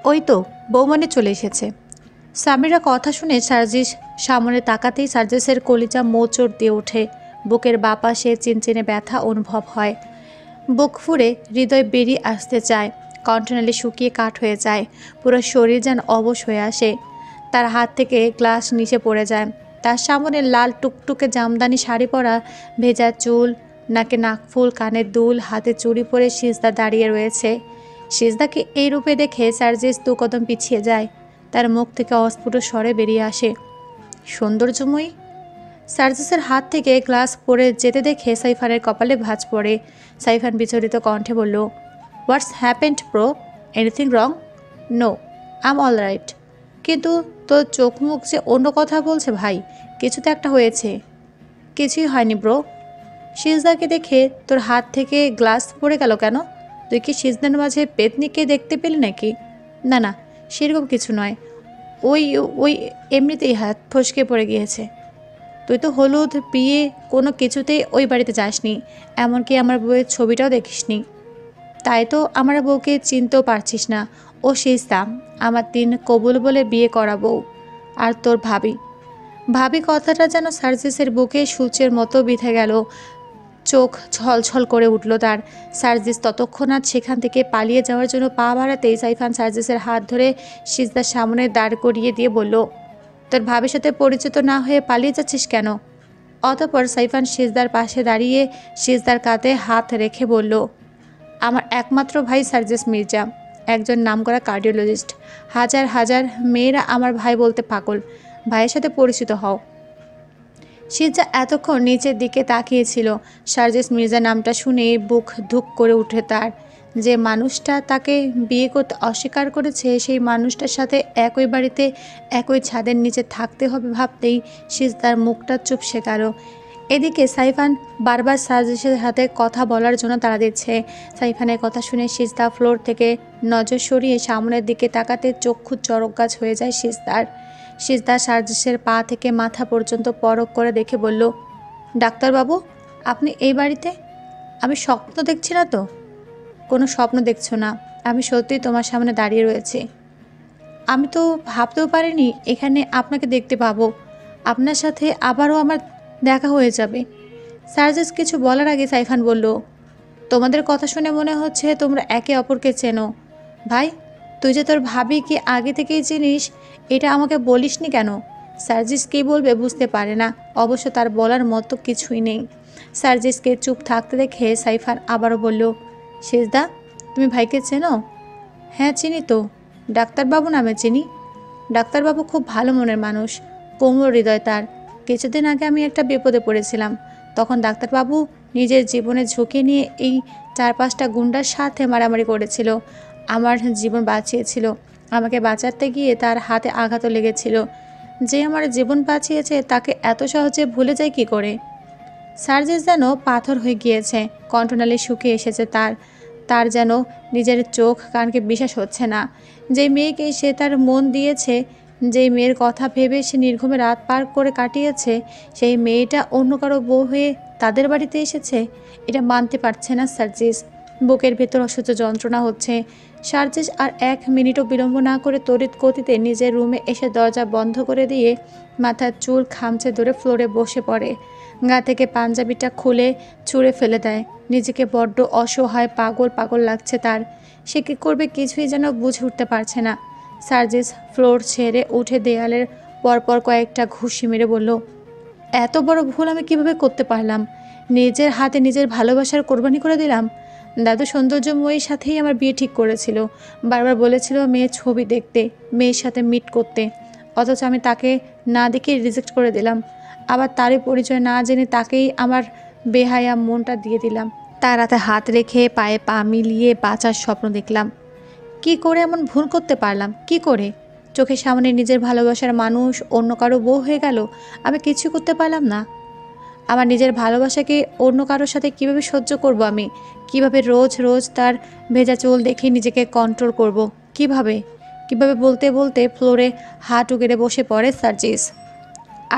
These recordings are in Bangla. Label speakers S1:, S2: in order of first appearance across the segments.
S1: ওই তো বৌমনি চলে এসেছে। সামিরা কথা শুনে সার্জিস সামনে তাকাতেই সার্জিসের কলিজা মোচড় দিয়ে ওঠে। বুকের বাপাশে চিনচিনে ব্যথা অনুভব হয়। বুক ফুঁড়ে হৃদয় বেরিয়ে আসতে চায়। কণ্ঠনালী শুকিয়ে কাঠ হয়ে যায়। পুরো শরীর যেন অবশ হয়ে আসে। তার হাত থেকে গ্লাস নিচে পড়ে যায়। তার সামনে লাল টুকটুকে জামদানি শাড়ি পরা, ভেজা চুল, নাকে নাকফুল, কানের দুল, হাতে চুড়ি পরে সিজদা দাঁড়িয়ে রয়েছে। সিজদাকে এই রূপে দেখে সার্জিস দু কদম পিছিয়ে যায়। তার মুখ থেকে অস্ফুট স্বরে বেরিয়ে আসে, সৌন্দর্যময়ী। সার্জিসের হাত থেকে গ্লাস পড়ে যেতে দেখে সাইফানের কপালে ভাঁজ পড়ে। সাইফান বিচলিত কণ্ঠে বলল, what's happened bro? Anything wrong? No, I am all right. কিন্তু তোর চোখ মুখ যে অন্য কথা বলছে ভাই, কিছু তো একটা হয়েছে। কিছুই হয়নি ব্রো। সিজদাকে দেখে তোর হাত থেকে গ্লাস পড়ে গেল কেন? তুই কি সিজদার মাঝে পেতনিকে দেখতে পেলি নাকি? না না, সেরকম কিছু নয়। ওই ওই এমনিতেই হাত ফসকে পড়ে গিয়েছে। তুই তো হলুদ বিয়ে কোনো কিছুতেই ওই বাড়িতে যাসনি, এমনকি আমার বউয়ের ছবিটাও দেখিসনি। তাই তো আমার বউকে চিনতেও পারছিস না। ও সিজদা, আমার দিন কবুল বলে বিয়ে করা বউ। আর তোর ভাবি। ভাবি কথাটা যেন সার্জিসের বুকে সূচের মতো বিঁধে গেল। চোখ ছলছল করে উঠল তার। সার্জিস ততক্ষণাৎ সেখান থেকে পালিয়ে যাওয়ার জন্য পা বাড়াতেই সাইফান সার্জিসের হাত ধরে সিজদার সামনে দাঁড় করিয়ে দিয়ে বলল, তোর ভাবির সাথে পরিচিত না হয়ে পালিয়ে যাচ্ছিস কেন? অতঃপর সাইফান সিজদার পাশে দাঁড়িয়ে সিজদার কাঁধে হাত রেখে বলল, আমার একমাত্র ভাই সার্জিস মির্জা, একজন নামকরা কার্ডিওলজিস্ট। হাজার হাজার মেয়েরা আমার ভাই বলতে পাগল। ভাইয়ের সাথে পরিচিত হও। সিজদা এতক্ষণ নিচের দিকে তাকিয়েছিল। সার্জিস মির্জা নামটা শুনেই বুক ধুক করে উঠে তার। যে মানুষটা তাকে বিয়ে করতে অস্বীকার করেছে, সেই মানুষটার সাথে একই বাড়িতে একই ছাদের নিচে থাকতে হবে ভাবতেই সিজদার মুখটা চুপসে গেল। এদিকে সাইফান বারবার সার্জিসের হাতে কথা বলার জন্য তাড়া দিচ্ছে। সাইফানের কথা শুনে সিজদা ফ্লোর থেকে নজর সরিয়ে সামনের দিকে তাকাতে চক্ষু চড়ক গাছ হয়ে যায় সিজদার। সিজদা সার্জিসের পা থেকে মাথা পর্যন্ত পরখ করে দেখে বলল, ডাক্তারবাবু, আপনি এই বাড়িতে? আমি স্বপ্ন দেখছি না তো? কোনো স্বপ্ন দেখছো না, আমি সত্যিই তোমার সামনে দাঁড়িয়ে রয়েছি। আমি তো ভাবতেও পারিনি এখানে আপনাকে দেখতে পাবো। আপনার সাথে আবারও আমার দেখা হয়ে যাবে। সার্জিস কিছু বলার আগে সাইফান বলল, তোমাদের কথা শুনে মনে হচ্ছে তোমরা একে অপরকে চেনো। ভাই, তুই যে তোর ভাবি কি আগে থেকেই চিনিস, এটা আমাকে বলিসনি কেন? সার্জিস কী বলবে বুঝতে পারে না। অবশ্য তার বলার মতো কিছুই নেই। সার্জিসকে চুপ থাকতে দেখে সাইফান আবারও বলল, সিজদা, তুমি ভাইকে চেনো? হ্যাঁ চিনি তো, ডাক্তারবাবু নামে চিনি। ডাক্তারবাবু খুব ভালো মনের মানুষ, কোমল হৃদয় তার। কিছুদিন আগে আমি একটা বিপদে পড়েছিলাম, তখন ডাক্তারবাবু নিজের জীবনে ঝুঁকি নিয়ে এই 4-5টা গুন্ডার সাথে মারামারি করেছিল, আমার জীবন বাঁচিয়েছিল। আমাকে বাঁচাতে গিয়ে তার হাতে আঘাতও লেগেছিল। যে আমার জীবন বাঁচিয়েছে তাকে এত সহজে ভুলে যায় কি করে? সার্জিস যেন পাথর হয়ে গিয়েছে, কণ্ঠনালী শুকিয়ে এসেছে তার। তার যেন নিজের চোখ কানকে বিশ্বাস হচ্ছে না। যেই মেয়েকে সে তার মন দিয়েছে, যেই মেয়ের কথা ভেবে সে নির্ঘুমে রাত পার করে কাটিয়েছে, সেই মেয়েটা অন্য কারো বউ হয়ে তাদের বাড়িতে এসেছে। এটা মানতে পারছে না সার্জিস। বুকের ভেতর অসহ্য যন্ত্রণা হচ্ছে। সার্জিস আর 1 মিনিটও বিলম্ব না করে তড়িৎ গতিতে নিজের রুমে এসে দরজা বন্ধ করে দিয়ে মাথার চুল খামচে ধরে ফ্লোরে বসে পড়ে। গা থেকে পাঞ্জাবিটা খুলে ছুঁড়ে ফেলে দেয়। নিজেকে বড্ড অসহায়, পাগল পাগল লাগছে তার। সে কী করবে কিছুই যেন বুঝে উঠতে পারছে না। সার্জিস ফ্লোর ছেড়ে উঠে দেয়ালের পরপর কয়েকটা ঘুষি মেরে বলল, এত বড় ভুল আমি কিভাবে করতে পারলাম? নিজের হাতে নিজের ভালোবাসার কোরবানি করে দিলাম। দাদু সৌন্দর্যময়ীর সাথেই আমার বিয়ে ঠিক করেছিল। বারবার বলেছিল মেয়ের ছবি দেখতে, মেয়ের সাথে মিট করতে, অথচ আমি তাকে না দেখে রিজেক্ট করে দিলাম। আবার তারই পরিচয় না জেনে তাকেই আমার বেহায়া মনটা দিয়ে দিলাম। তার হাতে হাত রেখে পায়ে পা মিলিয়ে বাঁচার স্বপ্ন দেখলাম। কি করে এমন ভুল করতে পারলাম? কি করে? চোখের সামনে নিজের ভালোবাসার মানুষ অন্য কারো বউ হয়ে গেল, আমি কিছু করতে পারলাম না। আমার নিজের ভালোবাসাকে অন্য কারোর সাথে কিভাবে সহ্য করব আমি? কিভাবে রোজ রোজ তার ভেজা চুল দেখে নিজেকে কন্ট্রোল করব? কিভাবে কিভাবে বলতে বলতে ফ্লোরে হাত উগেড়ে বসে পড়ে সার্জিস।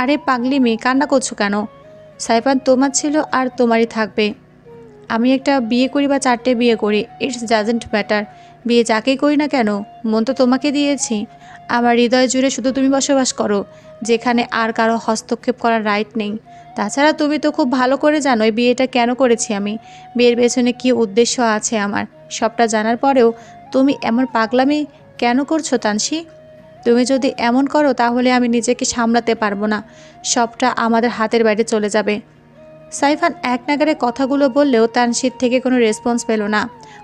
S1: আরে পাগলি মেয়ে, কান্না করছো কেন? সাইফান তোমার ছিল আর তোমারই থাকবে। আমি একটা বিয়ে করি বা 4টে বিয়ে করি, ইটস ডাজেন্ট ম্যাটার। বিয়ে যাকেই করি না কেন, মন তো তোমাকে দিয়েছি। আমার হৃদয় জুড়ে শুধু তুমি বসবাস করো, যেখানে আর কারো হস্তক্ষেপ করার রাইট নেই। তাছাড়া তুমি তো খুব ভালো করে জানো এই বিয়েটা কেন করেছি আমি, বিয়ের পেছনে কী উদ্দেশ্য আছে আমার। সবটা জানার পরেও তুমি এমন পাগলামি কেন করছো তানসি? তুমি যদি এমন করো তাহলে আমি নিজেকে সামলাতে পারবো না, সবটা আমাদের হাতের বাইরে চলে যাবে। সাইফান এক নাগারে কথাগুলো বললেও তানসির থেকে কোনো রেসপন্স পেল না।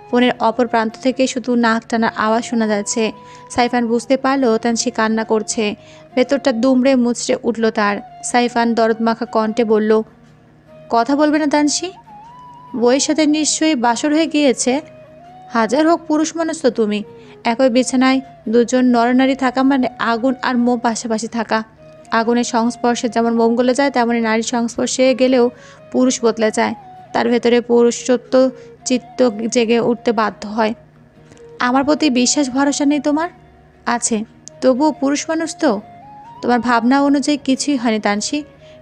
S1: ফোনের অপর প্রান্ত থেকে শুধু নাক টানার আওয়াজ শোনা যাচ্ছে। সাইফান বুঝতে পারলো তানসি কান্না করছে। ভেতরটা দুমড়ে মুচড়ে উঠল তার। সাইফান দরদমাখা কণ্ঠে বলল, কথা বলবে না তানসি? বইয়ের সাথে নিশ্চয়ই বাসর হয়ে গিয়েছে। হাজার হোক পুরুষ মানুষ তো তুমি। একই বিছানায় দুজন নরনারী থাকা মানে আগুন আর মোম পাশাপাশি থাকা। আগুনের সংস্পর্শে যেমন মোম গলে যায়, তেমনি নারীর সংস্পর্শে গেলেও পুরুষ বদলে যায়। তার ভেতরে পুরুষত্ব চিত্ত জেগে উঠতে বাধ্য হয়। আমার প্রতি বিশ্বাস ভরসা নেই তোমার? আছে, তবুও পুরুষ মানুষ তো। তোমার ভাবনা অনুযায়ী কিছুই হয়নি তানসি।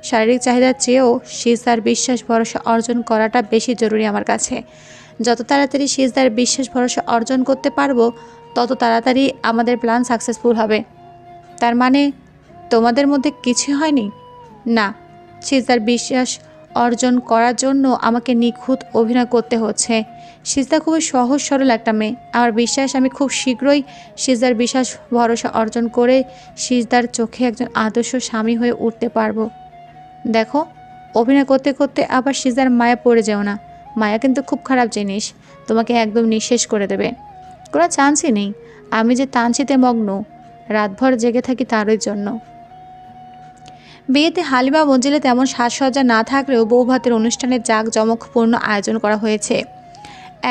S1: শারীরিক চাহিদার চেয়েও সিজদার বিশ্বাস ভরসা অর্জন করাটা বেশি জরুরি আমার কাছে। যত তাড়াতাড়ি সিজদার বিশ্বাস ভরসা অর্জন করতে পারবো, তত তাড়াতাড়ি আমাদের প্ল্যান সাকসেসফুল হবে। তার মানে তোমাদের মধ্যে কিছুই হয়নি? না, সিজদার বিশ্বাস অর্জন করার জন্য আমাকে নিখুঁত অভিনয় করতে হচ্ছে। সিজদা খুবই সহজ সরল একটা মেয়ে। আমার বিশ্বাস আমি খুব শীঘ্রই সিজদার বিশ্বাস ভরসা অর্জন করে সিজদার চোখে একজন আদর্শ স্বামী হয়ে উঠতে পারবো। দেখো, অভিনয় করতে করতে আবার সিজদার মায়া পড়ে যেও না। মায়া কিন্তু খুব খারাপ জিনিস, তোমাকে একদম নিঃশেষ করে দেবে। কোনো চান্সই নেই। আমি যে তানচিতে মগ্ন, রাতভর জেগে থাকি তারই জন্য। বিয়েতে হালিমা মঞ্জিলে তেমন সাজসজ্জা না থাকলেও বৌভাতের অনুষ্ঠানের জাঁকজমকপূর্ণ আয়োজন করা হয়েছে।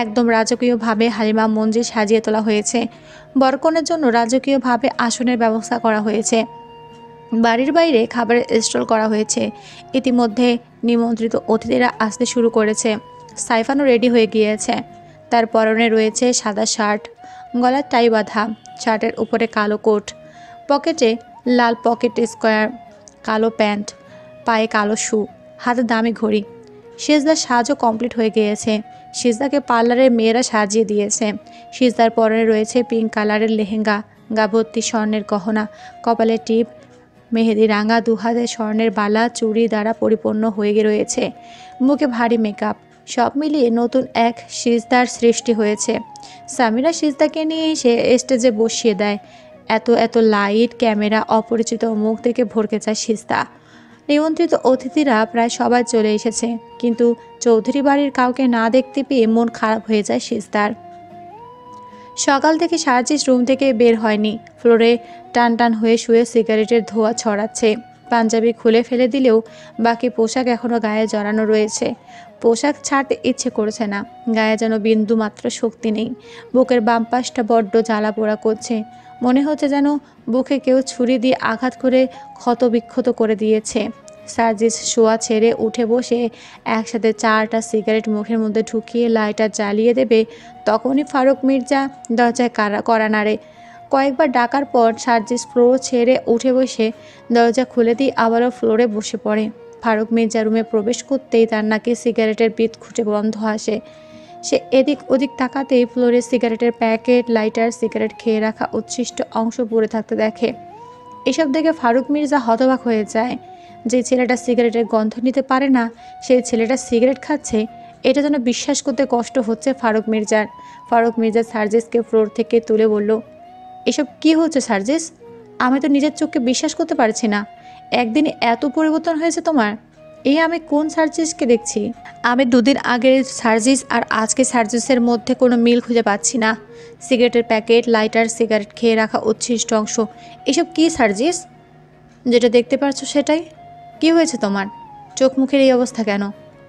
S1: একদম রাজকীয়ভাবে হালিমা মঞ্জিল সাজিয়ে তোলা হয়েছে। বরকনের জন্য রাজকীয়ভাবে আসনের ব্যবস্থা করা হয়েছে। বাড়ির বাইরে খাবারের স্টল করা হয়েছে। ইতিমধ্যে নিমন্ত্রিত অতিথিরা আসতে শুরু করেছে। সাইফানও রেডি হয়ে গিয়েছে। তার পরনে রয়েছে সাদা শার্ট, গলার টাই বাঁধা, শার্টের উপরে কালো কোট, পকেটে লাল পকেট স্কোয়ার, কালো প্যান্ট, পায়ে কালো শু, হাতে দামি ঘড়ি। সিজদার সাজও কমপ্লিট হয়ে গিয়েছে। সিজদাকে পার্লারের মেয়েরা সাজিয়ে দিয়েছে। সিজদার পরনে রয়েছে পিঙ্ক কালারের লেহেঙ্গা, গা ভর্তি স্বর্ণের গহনা, কপালে টিপ, মেহেদি রাঙা, দুহাতে স্বর্ণের বালা, চুড়ি দ্বারা পরিপূর্ণ হয়ে রয়েছে। মুখে ভারী মেকআপ। সব মিলিয়ে নতুন এক সিজদার সৃষ্টি হয়েছে। সামিরা সিজদাকে নিয়ে এসে স্টেজে বসিয়ে দেয়। এত এত লাইট, ক্যামেরা, অপরিচিত মুখ থেকে ভরকে যায় সিজদা। নিমন্ত্রিত অতিথিরা প্রায় সবাই চলে এসেছে, কিন্তু চৌধুরী বাড়ির কাউকে না দেখতে পেয়ে মন খারাপ হয়ে যায় সিজদার। সকাল থেকে সার্জিস রুম থেকে বের হয়নি। ফ্লোরে টান টান হয়ে শুয়ে সিগারেটের ধোঁয়া ছড়াচ্ছে। পাঞ্জাবি খুলে ফেলে দিলেও বাকি পোশাক এখনও গায়ে জড়ানো রয়েছে। পোশাক ছাড়তে ইচ্ছে করছে না। গায়ে যেন বিন্দু মাত্র শক্তি নেই। বুকের বাম পাশটা বড্ড জ্বালা পোড়া করছে। মনে হচ্ছে যেন বুকে কেউ ছুরি দিয়ে আঘাত করে ক্ষতবিক্ষত করে দিয়েছে। সার্জিস শোয়া ছেড়ে উঠে বসে একসাথে 4টা সিগারেট মুখের মধ্যে ঢুকিয়ে লাইটার জ্বালিয়ে দেবে, তখনই ফারুক মির্জা দরজায় কড়া নাড়ে। কয়েকবার ডাকার পর সার্জিস ফ্লোর ছেড়ে উঠে বসে দরজা খুলে দিয়ে আবারও ফ্লোরে বসে পড়ে। ফারুক মির্জা রুমে প্রবেশ করতেই তার নাকে সিগারেটের বিট খুঁটে গন্ধ আসে। সে এদিক ওদিক তাকাতেই ফ্লোরে সিগারেটের প্যাকেট, লাইটার, সিগারেট খেয়ে রাখা উচ্ছিষ্ট অংশ পড়ে থাকতে দেখে। এসব দেখে ফারুক মির্জা হতবাক হয়ে যায়। যে ছেলেটা সিগারেটের গন্ধ নিতে পারে না, সেই ছেলেটা সিগারেট খাচ্ছে, এটা যেন বিশ্বাস করতে কষ্ট হচ্ছে ফারুক মির্জার। ফারুক মির্জা সার্জিসকে ফ্লোর থেকে তুলে বলল, এসব কি হচ্ছে সার্জিস? আমি তো নিজের চোখকে বিশ্বাস করতে পারছি না। একদিনে এত পরিবর্তন হয়েছে তোমার। এই আমি কোন সার্জিসকে দেখছি? আমি 2 দিন আগের সার্জিস আর আজকে সার্জিসের মধ্যে কোনো মিল খুঁজে পাচ্ছি না। সিগারেটের প্যাকেট, লাইটার, সিগারেট খেয়ে রাখা উচ্ছিষ্ট অংশ, এসব কি সার্জিস? যেটা দেখতে পাচ্ছ সেটাই। কি হয়েছে তোমার? চোখ মুখের এই অবস্থা কেন?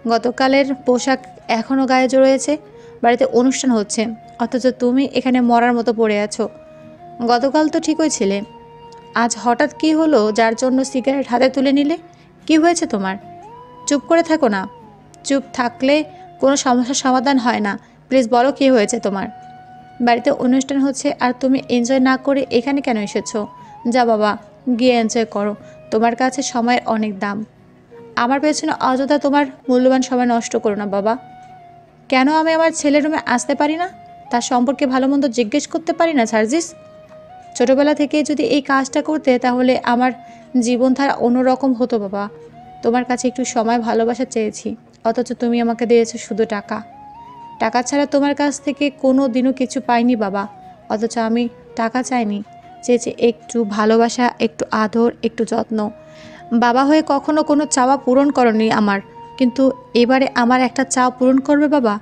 S1: গতকালের পোশাক এখনও গায়ে জড়িয়েছে। বাড়িতে অনুষ্ঠান হচ্ছে, অথচ তুমি এখানে মরার মতো পড়ে আছো। গতকাল তো ঠিকই ছিলে, আজ হঠাৎ কি হলো যার জন্য সিগারেট হাতে তুলে নিলে? কি হয়েছে তোমার? চুপ করে থাকো না। চুপ থাকলে কোনো সমস্যার সমাধান হয় না। প্লিজ বলো কি হয়েছে তোমার? বাড়িতে অনুষ্ঠান হচ্ছে আর তুমি এনজয় না করে এখানে কেন এসেছো? যা বাবা, গিয়ে এনজয় করো। তোমার কাছে সময়ের অনেক দাম। আমার পেছনে অযথা তোমার মূল্যবান সময় নষ্ট করো না বাবা। কেন আমি আমার ছেলের রুমে আসতে পারি না? তার সম্পর্কে ভালো মন্দ জিজ্ঞেস করতে পারি না সার্জিস? ছোটবেলা থেকে যদি এই কাজটা করতে তাহলে আমার জীবনধারা অন্যরকম হতো বাবা। তোমার কাছে একটু সময় ভালোবাসা চেয়েছি, অথচ তুমি আমাকে দিয়েছো শুধু টাকা। টাকা ছাড়া তোমার কাছ থেকে কোনো দিনও কিছু পাইনি বাবা, অথচ আমি টাকা চাইনি, চেয়েছি একটু ভালোবাসা, একটু আদর, একটু যত্ন। বাবা হয়ে কখনো কোনো চাওয়া পূরণ করনি আমার, কিন্তু এবারে আমার একটা চাওয়া পূরণ করবে বাবা?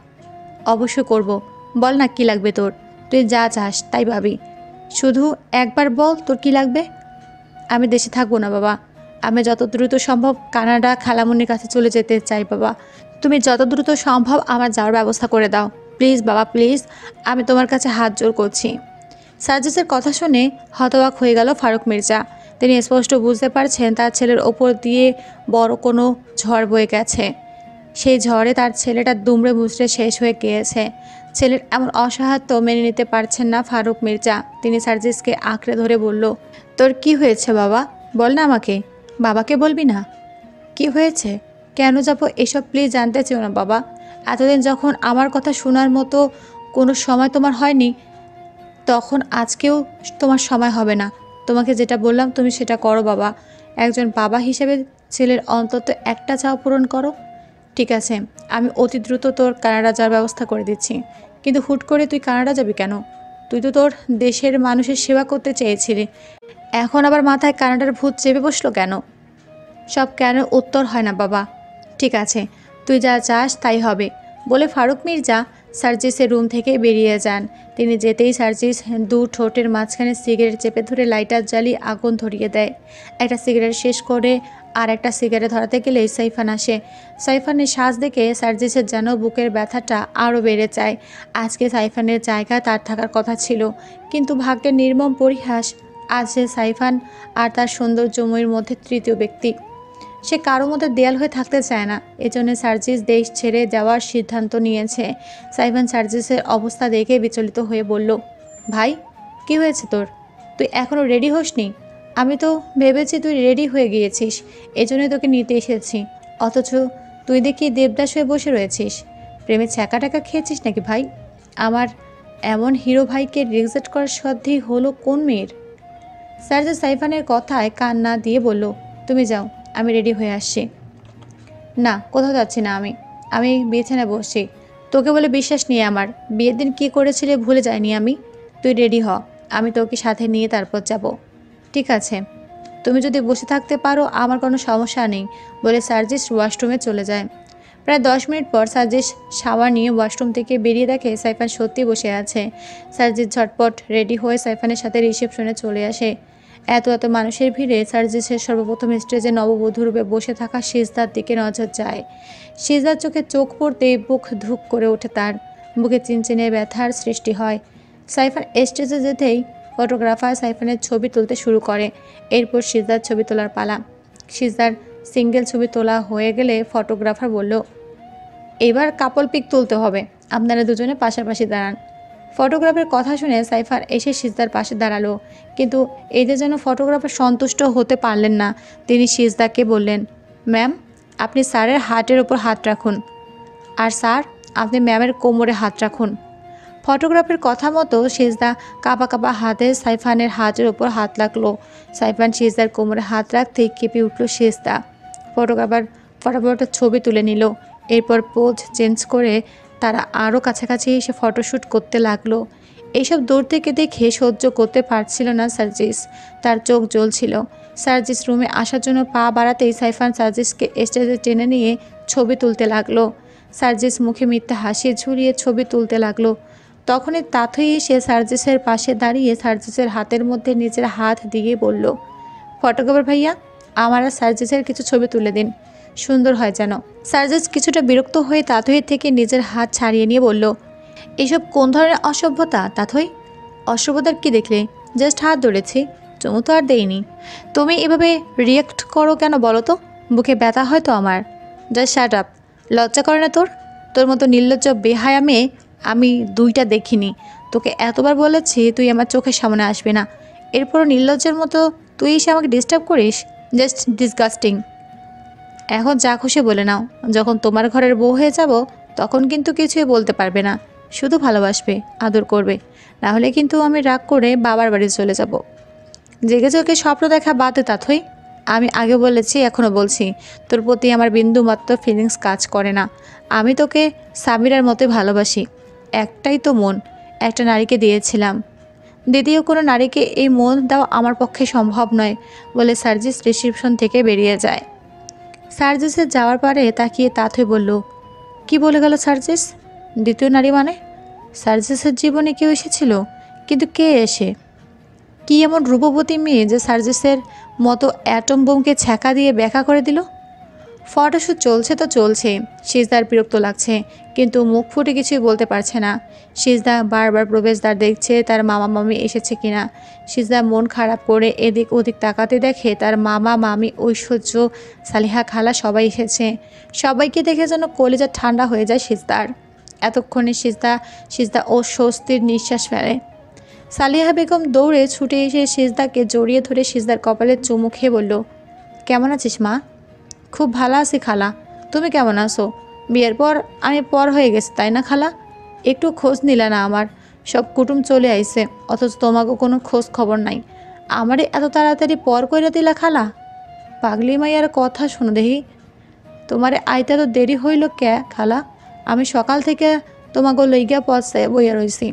S1: অবশ্যই করব। বল না কি লাগবে তোর? তুই যা চাস তাই ভাবি, শুধু একবার বল তোর কি লাগবে। আমি দেশে থাকবো না বাবা, আমি যত দ্রুত সম্ভব কানাডা খালামুনির কাছে চলে যেতে চাই বাবা। তুমি যত দ্রুত সম্ভব আমার যাওয়ার ব্যবস্থা করে দাও প্লিজ বাবা, প্লিজ, আমি তোমার কাছে হাত জোর করছি। সার্জিসের কথা শুনে হতবাক হয়ে গেল ফারুক মির্জা। তিনি স্পষ্ট বুঝতে পারছেন তার ছেলের ওপর দিয়ে বড় কোনো ঝড় বয়ে গেছে। সেই ঝড়ে তার ছেলেটা দুমড়ে মুচড়ে শেষ হয়ে গিয়েছে। ছেলের এমন অসহায়ত্ব মেনে নিতে পারছেন না ফারুক মির্জা। তিনি সার্জিসকে আঁকড়ে ধরে বলল, তোর কি হয়েছে বাবা? বল না আমাকে। বাবাকে বলবি না? কি হয়েছে? কেন যাব এসব প্লিজ জানতে চেও না বাবা। এতদিন যখন আমার কথা শোনার মতো কোনো সময় তোমার হয়নি, তখন আজকেও তোমার সময় হবে না। তোমাকে যেটা বললাম তুমি সেটা করো বাবা। একজন বাবা হিসেবে ছেলের অন্তত একটা চাওয়া পূরণ করো। ঠিক আছে, আমি অতি দ্রুত তোর কানাডা যাওয়ার ব্যবস্থা করে দিচ্ছি। কিন্তু হুট করে তুই কানাডা যাবি কেন? তুই তো তোর দেশের মানুষের সেবা করতে চেয়েছিলি, এখন আবার মাথায় কানাডার ভূত চেপে বসলো কেন? সব কেন উত্তর হয় না বাবা। ঠিক আছে, তুই যা চাস তাই হবে, বলে ফারুক মির্জা সার্জিসের রুম থেকে বেরিয়ে যান। তিনি যেতেই সার্জিস দু ঠোঁটের মাঝখানে সিগারেট চেপে ধরে লাইটার জ্বালিয়ে আগুন ধরিয়ে দেয়। একটা সিগারেট শেষ করে আর একটা সিগারেট ধরাতে গেলেই সাইফান আসে। সাইফানের শ্বাস দেখে সার্জিসের যেন বুকের ব্যথাটা আরও বেড়ে যায়। আজকে সাইফানের জায়গা তার থাকার কথা ছিল, কিন্তু ভাগ্যের নির্মম পরিহাস, আজ সে সাইফান আর তার সৌন্দর্যময়ীর মধ্যে তৃতীয় ব্যক্তি। সে কারো মধ্যে দেয়াল হয়ে থাকতে চায় না, এজন্য সার্জিস দেশ ছেড়ে যাওয়ার সিদ্ধান্ত নিয়েছে। সাইফান সার্জিসের অবস্থা দেখে বিচলিত হয়ে বলল, ভাই কি হয়েছে তোর? তুই এখনও রেডি হসনি? আমি তো ভেবেছি তুই রেডি হয়ে গিয়েছিস, এজন্যই তোকে নিতে এসেছি, অথচ তুই দেখি দেবদাস হয়ে বসে রয়েছিস। প্রেমে ছ্যাঁকা টাকা খেয়েছিস নাকি ভাই? আমার এমন হিরো ভাইকে রিজেক্ট করার সাধ্যই হলো কোন মেয়ের? সার্জিস সাইফানের কথায় কান না দিয়ে বলল, তুমি যাও, আমি রেডি হয়ে আসছি। না, কোথাও যাচ্ছি না আমি, আমি বিছানায় বসছি। তোকে বলে বিশ্বাস নিয়ে আমার বিয়ের দিন কী করেছিলে ভুলে যাইনি আমি। তুই রেডি হ, আমি তোকে সাথে নিয়ে তারপর যাব। ঠিক আছে, তুমি যদি বসে থাকতে পারো আমার কোনো সমস্যা নেই, বলে সার্জিস ওয়াশরুমে চলে যায়। প্রায় 10 মিনিট পর সার্জিস শাওয়ার নিয়ে ওয়াশরুম থেকে বেরিয়ে দেখে সাইফান সত্যি বসে আছে। সার্জিস ঝটপট রেডি হয়ে সাইফানের সাথে রিসেপশনে চলে আসে। এত মানুষের ভিড়ে সার্জিসের সর্বপ্রথম স্টেজে নববধূ রূপে বসে থাকা সিজদার দিকে নজর যায়। সিজদার চোখে চোখ পড়তেই বুক ধুক করে ওঠে, তার বুকে চিনচিনে ব্যথার সৃষ্টি হয়। সাইফান স্টেজে যেতেই ফটোগ্রাফার সাইফানের ছবি তুলতে শুরু করে। এরপর সিজদার ছবি তোলার পালা। সিজদার সিঙ্গেল ছবি তোলা হয়ে গেলে ফটোগ্রাফার বলল, এবার কাপল পিক তুলতে হবে, আপনারা দুজনে পাশাপাশি দাঁড়ান। ফটোগ্রাফের কথা শুনে সাইফার এসে সিজদার পাশে দাঁড়ালো, কিন্তু এতে যেন ফটোগ্রাফার সন্তুষ্ট হতে পারলেন না। তিনি সিজদাকে বললেন, ম্যাম আপনি স্যারের হার্টের ওপর হাত রাখুন, আর স্যার আপনি ম্যামের কোমরে হাত রাখুন। ফটোগ্রাফের কথা মতো সিজদা কাঁপা কাঁপা হাতে সাইফানের হাতের ওপর হাত রাখলো। সাইফান সিজদার কোমরে হাত রাখতেই কেঁপে উঠল সিজদা। ফটোগ্রাফার ফটাফট ছবি তুলে নিল। এরপর পোজ চেঞ্জ করে তারা আরও কাছাকাছি এসে ফটোশ্যুট করতে লাগলো। এইসব দূর থেকে দেখে সহ্য করতে পারছিল না সার্জিস, তার চোখ জ্বলছিল। সার্জিস রুমে আসার জন্য পা বাড়াতেই সাইফান সার্জিসকে স্টেজে টেনে নিয়ে ছবি তুলতে লাগলো। সার্জিস মুখে মিথ্যা হাসি ঝুলিয়ে ছবি তুলতে লাগলো। তখনই তাথই এসে সার্জিসের পাশে দাঁড়িয়ে সার্জিসের হাতের মধ্যে নিজের হাত দিয়ে বলল, ফটোগ্রাফার ভাইয়া আমার আর সার্জিসের কিছু ছবি তুলে দিন, সুন্দর হয় যেন। সার্জিস কিছুটা বিরক্ত হয়ে তাথই থেকে নিজের হাত ছাড়িয়ে নিয়ে বলল, এসব কোন ধরনের অসভ্যতা তাথই? অসভ্যতার কি দেখলে? জাস্ট হাত ধরেছি, চুমু তো আর দেইনি। তুমি এভাবে রিয়েক্ট করো কেন বলো তো? বুকে ব্যথা হয় তো আমার। জাস্ট শাট আপ, লজ্জা করে না তোর? তোর মতো নির্লজ্জ বেহায়া মেয়ে আমি দুইটা দেখিনি। তোকে এতবার বলেছি তুই আমার চোখের সামনে আসবে না, এরপরও নির্লজ্জের মতো তুই এসে আমাকে ডিস্টার্ব করিস। Just disgusting. এখন যা খুশি বলে নাও, যখন তোমার ঘরের বউ হয়ে যাব তখন কিন্তু কিছুই বলতে পারবে না। শুধু ভালোবাসবে, আদর করবে, না হলে কিন্তু আমি রাগ করে বাবার বাড়ি চলে যাব। জেগে জেগে স্বপ্ন দেখা বাদ দে তাথই। আমি আগে বলেছি, এখনও বলছি, তোর প্রতি আমার বিন্দু মাত্র ফিলিংস কাজ করে না। আমি তোকে সামিরার মতোই ভালোবাসি। একটাই তো মন, একটা নারীকে দিয়েছিলাম, দ্বিতীয় কোনো নারীকে এই মন দেওয়া আমার পক্ষে সম্ভব নয় বলে সার্জিস রিসিপশন থেকে বেরিয়ে যায়। সার্জিসের যাওয়ার পরে তাকিয়ে তাথই বলল, কি বলে গেল সার্জিস? দ্বিতীয় নারী মানে? সার্জিসের জীবনে কেউ এসেছিল, কিন্তু কে এসে? কি এমন রূপবতী মেয়ে যে সার্জিসের মতো অ্যাটম বোমকে ছ্যাঁকা দিয়ে ব্যাখ্যা করে দিল? ফটোশ্যুট চলছে তো চলছে, সিজদার বিরক্ত লাগছে, কিন্তু মুখ ফুটে কিছুই বলতে পারছে না। সিজদা বারবার প্রবেশদ্বার দেখছে তার মামা মামি এসেছে কিনা। সিজদা মন খারাপ করে এদিক ওদিক তাকাতে দেখে তার মামা মামি, ঐশ্বর্য, সালিহা খালা সবাই এসেছে। সবাইকে দেখে যেন কলিজা ঠান্ডা হয়ে যায় সিজদার। এতক্ষণে সিজদা ও স্বস্তির নিঃশ্বাস ফেলে। সালিহা বেগম দৌড়ে ছুটে এসে সিজদাকে জড়িয়ে ধরে সিজদার কপালে চুমু খেয়ে বলল, কেমন আছিস মা? খুব ভালো আছি খালা, তুমি কেমন আছো? বিয়ের পর আমি পর হয়ে গেছি তাই না খালা? একটু খোঁজ নিলা না আমার? সব কুটুম চলে আইছে, অথচ তোমাকেও কোনো খোঁজ খবর নাই। আমারে এত তাড়াতাড়ি পর কইরা দিলা খালা? পাগলি মাইয়ার কথা শোনো দেহি, তোমারে আইতে তো দেরি হইল কে খালা? আমি সকাল থেকে তোমাকে লইগা পথে বইয়া রইছি,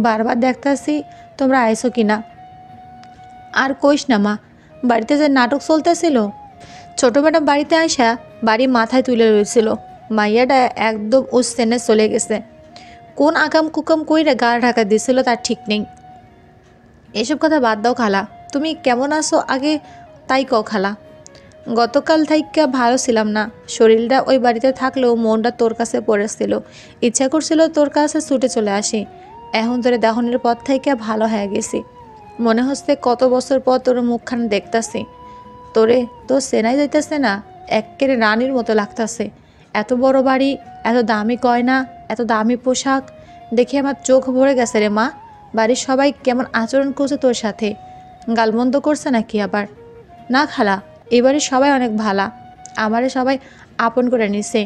S1: বারবার দেখতাছি তোমরা আইসো কিনা। আর কইস না মা, বাড়িতে যে নাটক চলতেছিল, ছোট ম্যাডাম বাড়িতে আসা বাড়ি মাথায় তুলে রয়েছিল, মাইয়াটা একদম উচ্ছেনে চলে গেছে। কোন আকাম কুকাম কইরে গা ঢাকা দিছিল তার ঠিক নেই। এসব কথা বাদ দাও খালা, তুমি কেমন আছো আগে তাই কও খালা। গতকাল থাইকা ভালো ছিলাম না, শরীরটা ওই বাড়িতে থাকলেও মনটা তোর কাছে পড়েছিল, ইচ্ছা করছিল তোর কাছে ছুটে চলে আসি। এখন তোরে দাহনের পর থেকে ভালো হয়ে গেছি, মনে হচ্ছে কত বছর পর তোর মুখখান দেখতাছি। তোরে তো সেনাই যাইতেছে না, এক্কেরে রানীর মতো লাগতাছে। এত বড় বাড়ি, এত দামি গয়না, এত দামি পোশাক দেখে আমার চোখ ভরে গেছে রে মা। বাড়ির সবাই কেমন আচরণ করছে তোর সাথে? গালমন্দ করছে নাকি আবার? না খালা, এবারে সবাই অনেক ভালা, আমারে সবাই আপন করে নিছে।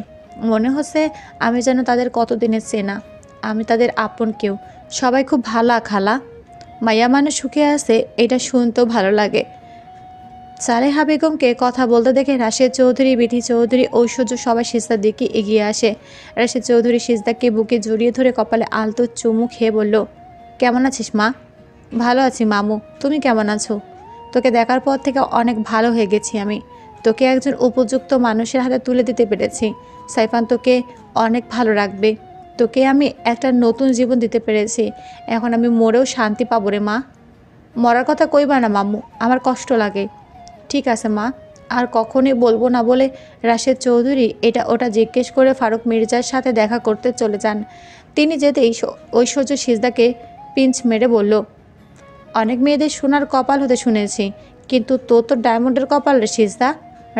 S1: মনে হচ্ছে আমি যেন তাদের কতদিনের চেনা, আমি তাদের আপন কেউ। সবাই খুব ভালা খালা, মাইয়া মানুষ সুখে আছে, এটা শুনতেও ভালো লাগে। সালেহা বেগমকে কথা বলতে দেখে রাশেদ চৌধুরী, বিথি চৌধুরী, ঐশ্বর্য সবাই সিজদার দিকে এগিয়ে আসে। রাশেদ চৌধুরী সিজদাকে বুকে জড়িয়ে ধরে কপালে আলতো চুমু খেয়ে বলল, কেমন আছিস মা? ভালো আছি মামু, তুমি কেমন আছো? তোকে দেখার পর থেকে অনেক ভালো হয়ে গেছি আমি। তোকে একজন উপযুক্ত মানুষের হাতে তুলে দিতে পেরেছি। সাইফান তোকে অনেক ভালো রাখবে। তোকে আমি একটা নতুন জীবন দিতে পেরেছি। এখন আমি মরেও শান্তি পাবো রে মা। মরার কথা কইবা না মাম্মু, আমার কষ্ট লাগে। ঠিক আছে মা, আর কখনই বলবো না বলে রাশেদ চৌধুরী এটা ওটা জিজ্ঞেস করে ফারুক মির্জার সাথে দেখা করতে চলে যান। তিনি যেতেই ঐশ্বর্য সিজদাকে পিঞ্চ মেরে বলল, অনেক মেয়েদের সোনার কপাল হতে শুনেছি, কিন্তু তোর তো ডায়মন্ডের কপাল রে সিজদা।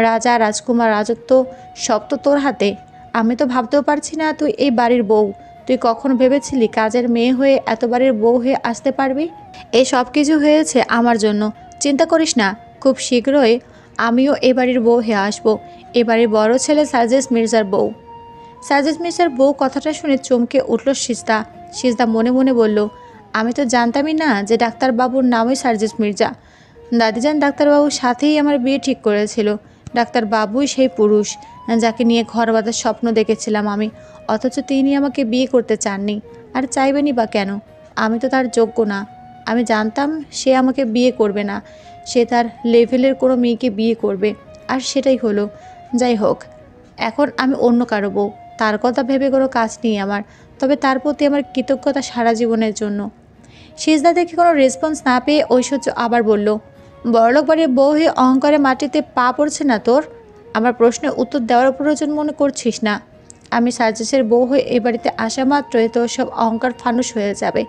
S1: রাজা, রাজকুমার, রাজত্ব সব তো তোর হাতে। আমি তো ভাবতেও পারছি না তুই এই বাড়ির বউ। তুই কখন ভেবেছিলি কাজের মেয়ে হয়ে এত বাড়ির বউ হয়ে আসতে পারবি? এই সব কিছু হয়েছে আমার জন্য। চিন্তা করিস না, খুব শীঘ্রই আমিও এ বাড়ির বউ হয়ে আসবো। এ বাড়ির বড় ছেলে সার্জিস মির্জার বউ। সার্জিস মির্জার বউ কথাটা শুনে চমকে উঠল সিজদা। সিজদা মনে মনে বলল, আমি তো জানতামই না যে ডাক্তারবাবুর নামই সার্জিস মির্জা। দাদিজান ডাক্তারবাবুর সাথেই আমার বিয়ে ঠিক করেছিল। ডাক্তারবাবুই সেই পুরুষ যাকে নিয়ে ঘর বাঁধার স্বপ্ন দেখেছিলাম আমি, অথচ তিনি আমাকে বিয়ে করতে চাননি। আর চাইবেনই বা কেন? আমি তো তার যোগ্য না। আমি জানতাম সে আমাকে বিয়ে করবে না, সে তার লেভেলের কোনো মেয়েকে বিয়ে করবে, আর সেটাই হলো। যাই হোক, এখন আমি অন্য কারো বউ, তার কথা ভেবে কোনো কাজ নেই আমার। তবে তার প্রতি আমার কৃতজ্ঞতা সারা জীবনের জন্য। সিজদা দেখে কোনো রেসপন্স না পেয়ে ঐশ্বর্য আবার বলল, বড়লোক বাড়ির বউ হয়ে অহংকারে মাটিতে পা পড়ছে না তোর? আমার প্রশ্নের উত্তর দেওয়ার প্রয়োজন মনে করছিস না? আমি সার্জিসের বউ হয়ে এই বাড়িতে আসা মাত্রই তোর সব অহংকার ফানুস হয়ে যাবে।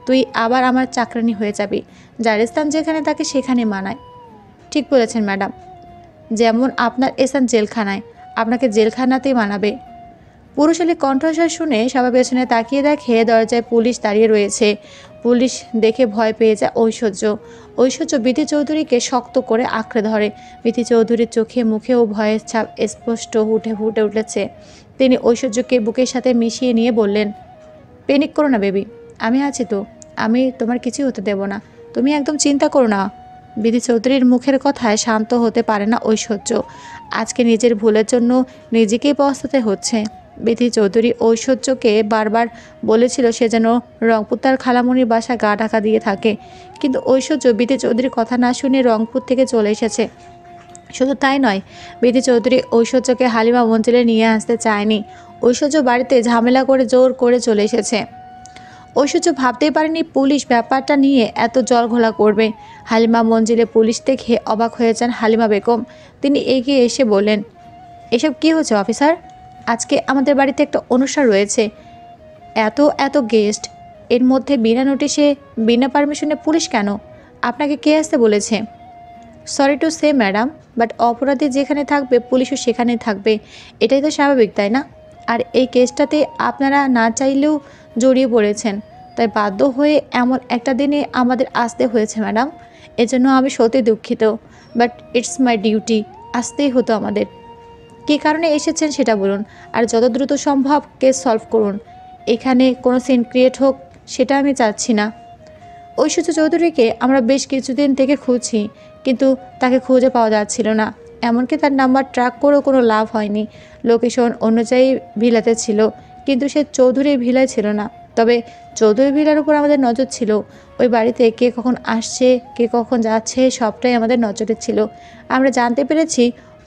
S1: তুই আবার আমার চাকরানি হয়ে যাবি। যার স্থান যেখানে তাকে সেখানে মানায়। ঠিক বলেছেন ম্যাডাম, যেমন আপনার স্থান জেলখানায়, আপনাকে জেলখানাতেই মানাবে। পুরুষালী কণ্ঠস্বর শুনে সবাই পেছনে তাকিয়ে দেখে দরজায় পুলিশ দাঁড়িয়ে রয়েছে। পুলিশ দেখে ভয় পেয়ে যায় ঐশ্বর্য। ঐশ্বর্য বিথি চৌধুরীকে শক্ত করে আঁকড়ে ধরে। বিথি চৌধুরীর চোখে মুখেও ভয়ের ছাপ স্পষ্ট ফুটে উঠেছে। তিনি ঐশ্বর্যকে বুকের সাথে মিশিয়ে নিয়ে বললেন, পেনিক করো না বেবি, আমি আছি তো, আমি তোমার কিছুই হতে দেব না, তুমি একদম চিন্তা করো না। বিধি চৌধুরীর মুখের কথায় শান্ত হতে পারে না ঐশ্বর্য। আজকে নিজের ভুলের জন্য নিজেকেই পস্তাতে হচ্ছে। বিধি চৌধুরী ঐশ্বর্যকে বারবার বলেছিল সে যেন রংপুর তার খালামণির বাসা গা ঢাকা দিয়ে থাকে, কিন্তু ঐশ্বর্য বিধি চৌধুরীর কথা না শুনে রংপুর থেকে চলে এসেছে। শুধু তাই নয়, বিধি চৌধুরী ঐশ্বর্যকে হালিমা মঞ্জিলে নিয়ে আসতে চায়নি। ঐশ্বর্য বাড়িতে ঝামেলা করে জোর করে চলে এসেছে। ঐশ্বর্য ভাবতেই পারেনি পুলিশ ব্যাপারটা নিয়ে এত জলঘোলা করবে। হালিমা মঞ্জিলে পুলিশ দেখে অবাক হয়ে যান হালিমা বেগম। তিনি এগিয়ে এসে বললেন, এসব কি হচ্ছে অফিসার? আজকে আমাদের বাড়িতে একটা অনুষ্ঠান রয়েছে, এত এত গেস্ট, এর মধ্যে বিনা নোটিশে বিনা পারমিশনে পুলিশ কেন? আপনাকে কে আসতে বলেছে? Sorry to say madam, but অপরাধী যেখানে থাকবে পুলিশও সেখানেই থাকবে, এটাই তো স্বাভাবিক, তাই না? আর এই কেসটাতে আপনারা না চাইলেও জড়িয়ে পড়েছেন, তাই বাধ্য হয়ে এমন একটা দিনে আমাদের আসতে হয়েছে ম্যাডাম। এজন্য আমি সত্যি দুঃখিত, বাট ইটস মাই ডিউটি, আসতেই হতো আমাদের। কী কারণে এসেছেন সেটা বলুন, আর যত দ্রুত সম্ভব কেস সলভ করুন। এখানে কোনো সিন ক্রিয়েট হোক সেটা আমি চাচ্ছি না। ঐশ্বর্য চৌধুরীকে আমরা বেশ কিছুদিন থেকে খুঁজছি, কিন্তু তাকে খুঁজে পাওয়া যাচ্ছিল না। এমনকি তার নাম্বার ট্র্যাক করেও কোনো লাভ হয়নি। লোকেশন অনুযায়ী ভিলাতে ছিল, কিন্তু সে চৌধুরী ভিলায় ছিল না। তবে চৌধুরী ভিলার উপর আমাদের নজর ছিল। ওই বাড়িতে কে কখন আসছে, কে কখন যাচ্ছে, সবটাই আমাদের নজরে ছিল। আমরা জানতে পেরেছি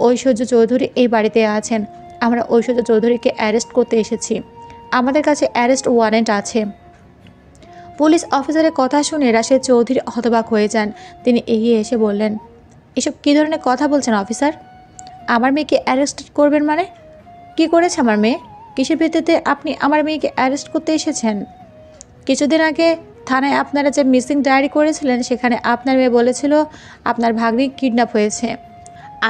S1: ঐশ্বর্য চৌধুরী এই বাড়িতে আছেন। আমরা ঐশ্বর্য চৌধুরীকে অ্যারেস্ট করতে এসেছি। আমাদের কাছে অ্যারেস্ট ওয়ারেন্ট আছে। পুলিশ অফিসারের কথা শুনে রাশেদ চৌধুরী হতবাক হয়ে যান। তিনি এগিয়ে এসে বললেন, এসব কী ধরনের কথা বলছেন অফিসার? আমার মেয়েকে অ্যারেস্ট করবেন মানে? কি করেছে আমার মেয়ে? কিসের ভিত্তিতে আপনি আমার মেয়েকে অ্যারেস্ট করতে এসেছেন? কিছুদিন আগে থানায় আপনারা যে মিসিং ডায়েরি করেছিলেন, সেখানে আপনার মেয়ে বলেছিল আপনার ভাগ্নি কিডন্যাপ হয়েছে।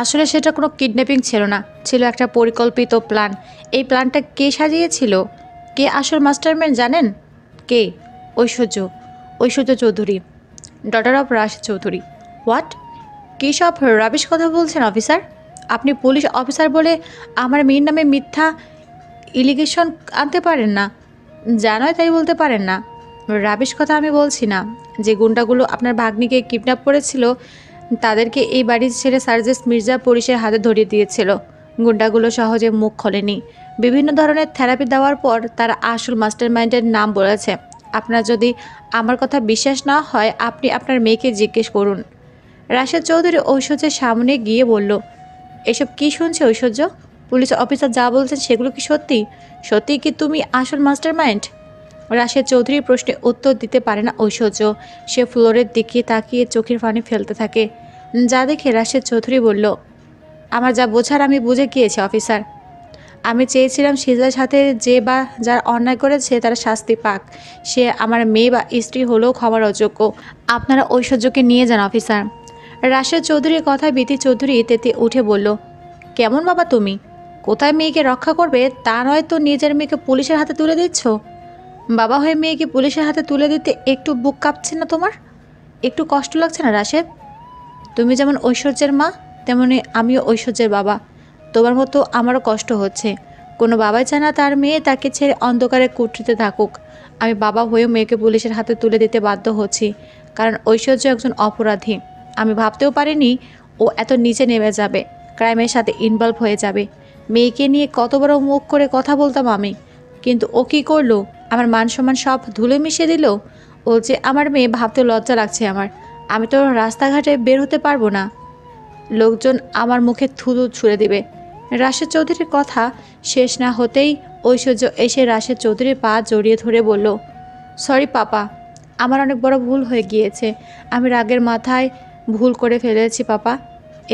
S1: আসলে সেটা কোনো কিডন্যাপিং ছিল না, ছিল একটা পরিকল্পিত প্ল্যান। এই প্ল্যানটা কে সাজিয়েছিল, কে আসল মাস্টারমাইন্ড জানেন? কে? Aishwarya, Aishwarya Chowdhury, daughter of Rashed Chowdhury. What? কী সব রাবিশ কথা বলছেন অফিসার? আপনি পুলিশ অফিসার বলে আমার মেয়ের নামে মিথ্যা ইলিগেশন আনতে পারেন না? জানোই তাই বলতে পারেন না। রাবিশ কথা আমি বলছি না। যে গুন্ডাগুলো আপনার ভাগ্নিকে কিডন্যাপ করেছিল, তাদেরকে এই বাড়ি ছেড়ে সার্জেস মির্জা পুলিশের হাতে ধরিয়ে দিয়েছিল। গুন্ডাগুলো সহজে মুখ খোলেনি। বিভিন্ন ধরনের থেরাপি দেওয়ার পর তারা আসল মাস্টারমাইন্ডের নাম বলেছে। আপনার যদি আমার কথা বিশ্বাস না হয়, আপনি আপনার মেয়েকে জিজ্ঞেস করুন। রাশেদ চৌধুরী ঐশ্বর্যের সামনে গিয়ে বলল, এসব কি শুনছে ঐশ্বর্য? পুলিশ অফিসার যা বলছেন সেগুলো কি সত্যি? সত্যি কি তুমি আসল মাস্টারমাইন্ড? রাশেদ চৌধুরীর প্রশ্নে উত্তর দিতে পারে না ঐশ্বর্য। সে ফ্লোরের দিকে তাকিয়ে চোখের পানি ফেলতে থাকে। যা দেখে রাশেদ চৌধুরী বলল, আমার যা বোঝার আমি বুঝে গিয়েছি অফিসার। আমি চেয়েছিলাম সিজার সাথে যে বা যার অন্যায় করেছে তারা শাস্তি পাক। সে আমার মেয়ে বা স্ত্রী হলেও ক্ষমার অযোগ্য। আপনারা ঐশ্বর্যকে নিয়ে যান অফিসার। রাশেদ চৌধুরীর কথায় বিধি চৌধুরী তেতে উঠে বলল, কেমন বাবা তুমি? কোথায় মেয়েকে রক্ষা করবে তা নয় তো নিজের মেয়েকে পুলিশের হাতে তুলে দিচ্ছ। বাবা হয়ে মেয়েকে পুলিশের হাতে তুলে দিতে একটু বুক কাঁপছে না তোমার? একটু কষ্ট লাগছে না রাশেদ? তুমি যেমন ঐশ্বর্যের মা, তেমনি আমিও ঐশ্বর্যের বাবা। তোমার মতো আমারও কষ্ট হচ্ছে। কোনো বাবাই চায় না তার মেয়ে তাকে ছেড়ে অন্ধকারে কুঠরিতে থাকুক। আমি বাবা হয়েও মেয়েকে পুলিশের হাতে তুলে দিতে বাধ্য হচ্ছি, কারণ ঐশ্বর্য একজন অপরাধী। আমি ভাবতেও পারিনি ও এত নিচে নেমে যাবে, ক্রাইমের সাথে ইনভলভ হয়ে যাবে। মেয়েকে নিয়ে কত বড় মুখ করে কথা বলতাম আমি, কিন্তু ও কী করলো? আমার মান সম্মান সব ধুলে মিশিয়ে দিল। ও যে আমার মেয়ে, ভাবতে লজ্জা লাগছে আমার। আমি তো রাস্তাঘাটে বের হতে পারবো না, লোকজন আমার মুখে থুতু ছুঁড়ে দিবে। রাশেদ চৌধুরীর কথা শেষ না হতেই ঐশ্বর্য এসে রাশেদ চৌধুরীর পা জড়িয়ে ধরে বলল, সরি পাপা, আমার অনেক বড় ভুল হয়ে গিয়েছে। আমি রাগের মাথায় ভুল করে ফেলেছি পাপা।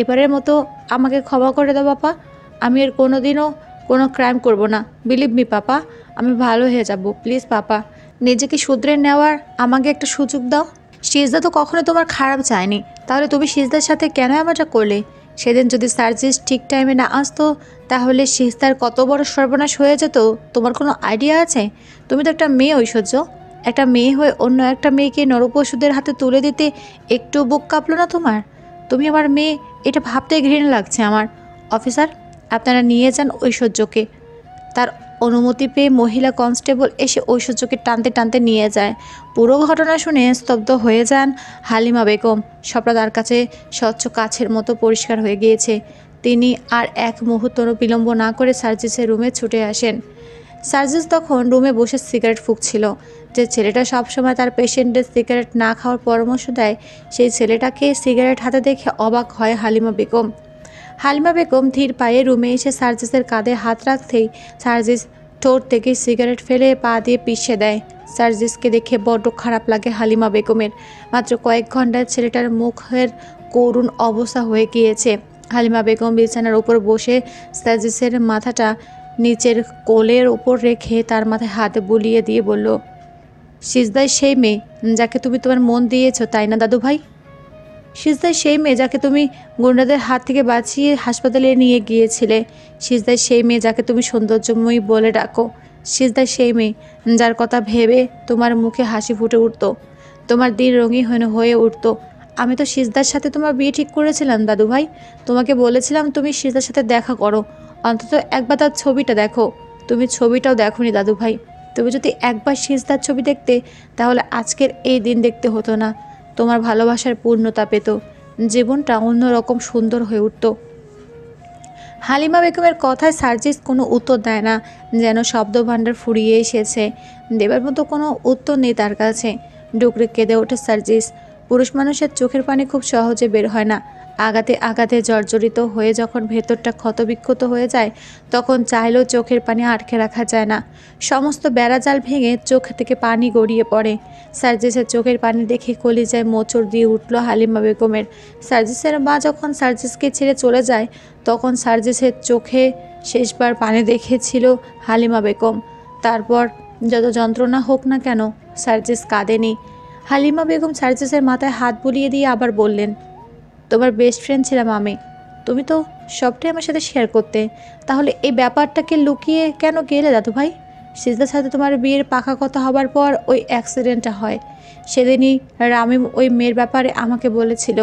S1: এবারের মতো আমাকে ক্ষমা করে দাও পাপা। আমি এর কোনোদিনও কোনো ক্রাইম করব না। বিলিভ মি পাপা, আমি ভালো হয়ে যাব। প্লিজ পাপা, নিজেকে শুধরে নেওয়ার আমাকে একটা সুযোগ দাও। সিজদা তো কখনো তোমার খারাপ চায়নি, তাহলে তুমি সিজদার সাথে কেন এমনটা করলে? সেদিন যদি সার্জিস ঠিক টাইমে না আসতো, তাহলে সিজদার কত বড় সর্বনাশ হয়ে যেত তোমার কোনো আইডিয়া আছে? তুমি তো একটা মেয়ে ঐশ্বর্য, একটা মেয়ে হয়ে অন্য একটা মেয়েকে নরপশুদের হাতে তুলে দিতে একটু বুক কাঁপলো না তোমার? তুমি আমার মেয়ে, এটা ভাবতে ঘৃণা লাগছে আমার। অফিসার, আপনারা নিয়ে যান ঐশ্বর্যকে। তার অনুমতি পেয়ে মহিলা কনস্টেবল এসে ঐশ্বর্যকে টানতে টানতে নিয়ে যায়। পুরো ঘটনা শুনে স্তব্ধ হয়ে যান হালিমা বেগম। সবটা তার কাছে স্বচ্ছ কাছের মতো পরিষ্কার হয়ে গিয়েছে। তিনি আর এক মুহূর্তও বিলম্ব না করে সার্জিসের রুমে ছুটে আসেন। সার্জিস তখন রুমে বসে সিগারেট ফুঁকছিল। যে ছেলেটা সবসময় তার পেশেন্টের সিগারেট না খাওয়ার পরামর্শ দেয়, সেই ছেলেটাকে সিগারেট হাতে দেখে অবাক হয় হালিমা বেগম। হালিমা বেগম ধীর পায়ে রুমে এসে সার্জিসের কাঁধে হাত রাখতেই সার্জিস ঠোঁট থেকে সিগারেট ফেলে পা দিয়ে পিষে দেয়। সার্জিসকে দেখে বড্ড খারাপ লাগে হালিমা বেগমের। মাত্র কয়েক ঘন্টায় ছেলেটার মুখের করুণ অবস্থা হয়ে গিয়েছে। হালিমা বেগম বিছানার উপর বসে সার্জিসের মাথাটা নিচের কোলের উপর রেখে তার মাথায় হাত বুলিয়ে দিয়ে বলল, সিজদাই সেই মেয়ে যাকে তুমি তোমার মন দিয়েছ, তাই না দাদু ভাই? সিজদাই সেই মেয়ে যাকে তুমি গুন্ডাদের হাত থেকে বাঁচিয়ে হাসপাতালে নিয়ে গিয়েছিলে। সিজদাই সেই মেয়ে যাকে তুমি সৌন্দর্যময়ী বলে ডাকো। সিজদাই সেই মেয়ে যার কথা ভেবে তোমার মুখে হাসি ফুটে উঠত, তোমার দিন রঙিন হয়ে উঠত। আমি তো সিজদার সাথে তোমার বিয়ে ঠিক করেছিলাম দাদু ভাই। তোমাকে বলেছিলাম তুমি সিজদার সাথে দেখা করো, অন্তত একবার তার ছবিটা দেখো। তুমি ছবিটাও দেখোনি দাদু ভাই। তুমি যদি একবার সিজদার ছবি দেখতে, তাহলে আজকের এই দিন দেখতে হতো না। তোমার ভালোবাসার পূর্ণতা পেত, জীবনটা অন্যরকম সুন্দর হয়ে উঠত। হালিমা বেগমের কথায় সার্জিস কোনো উত্তর দেয় না, যেন শব্দভাণ্ডার ফুরিয়ে এসেছে। দেবার মতো কোনো উত্তর নেই তার কাছে। ডুকরে কেঁদে ওঠে সার্জিস। পুরুষ মানুষের চোখের পানি খুব সহজে বের হয় না। আঘাতে আঘাতে জর্জরিত হয়ে যখন ভেতরটা ক্ষতবিক্ষত হয়ে যায়, তখন চাইলেও চোখের পানি আটকে রাখা যায় না। সমস্ত বেড়াজাল ভেঙে চোখ থেকে পানি গড়িয়ে পড়ে। সার্জিসের চোখের পানি দেখে কলিজায় মোচড় দিয়ে উঠল হালিমা বেগমের। সার্জিসের মা যখন সার্জিসকে ছেড়ে চলে যায়, তখন সার্জিসের চোখে শেষবার পানি দেখেছিল হালিমা বেগম। তারপর যত যন্ত্রণা হোক না কেন, সার্জিস কাঁদেনি। হালিমা বেগম সার্জিসের মাথায় হাত বুলিয়ে দিয়ে আবার বললেন, তোমার বেস্ট ফ্রেন্ড ছিলাম আমি, তুমি তো সবটাই আমার সাথে শেয়ার করতে। তাহলে এই ব্যাপারটাকে লুকিয়ে কেন গেলে দাদু ভাই? সিজদার সাথে তোমার বিয়ের পাকা কথা হবার পর ওই অ্যাক্সিডেন্টটা হয়। সেদিনই রামিম ওই মেয়ের ব্যাপারে আমাকে বলেছিল।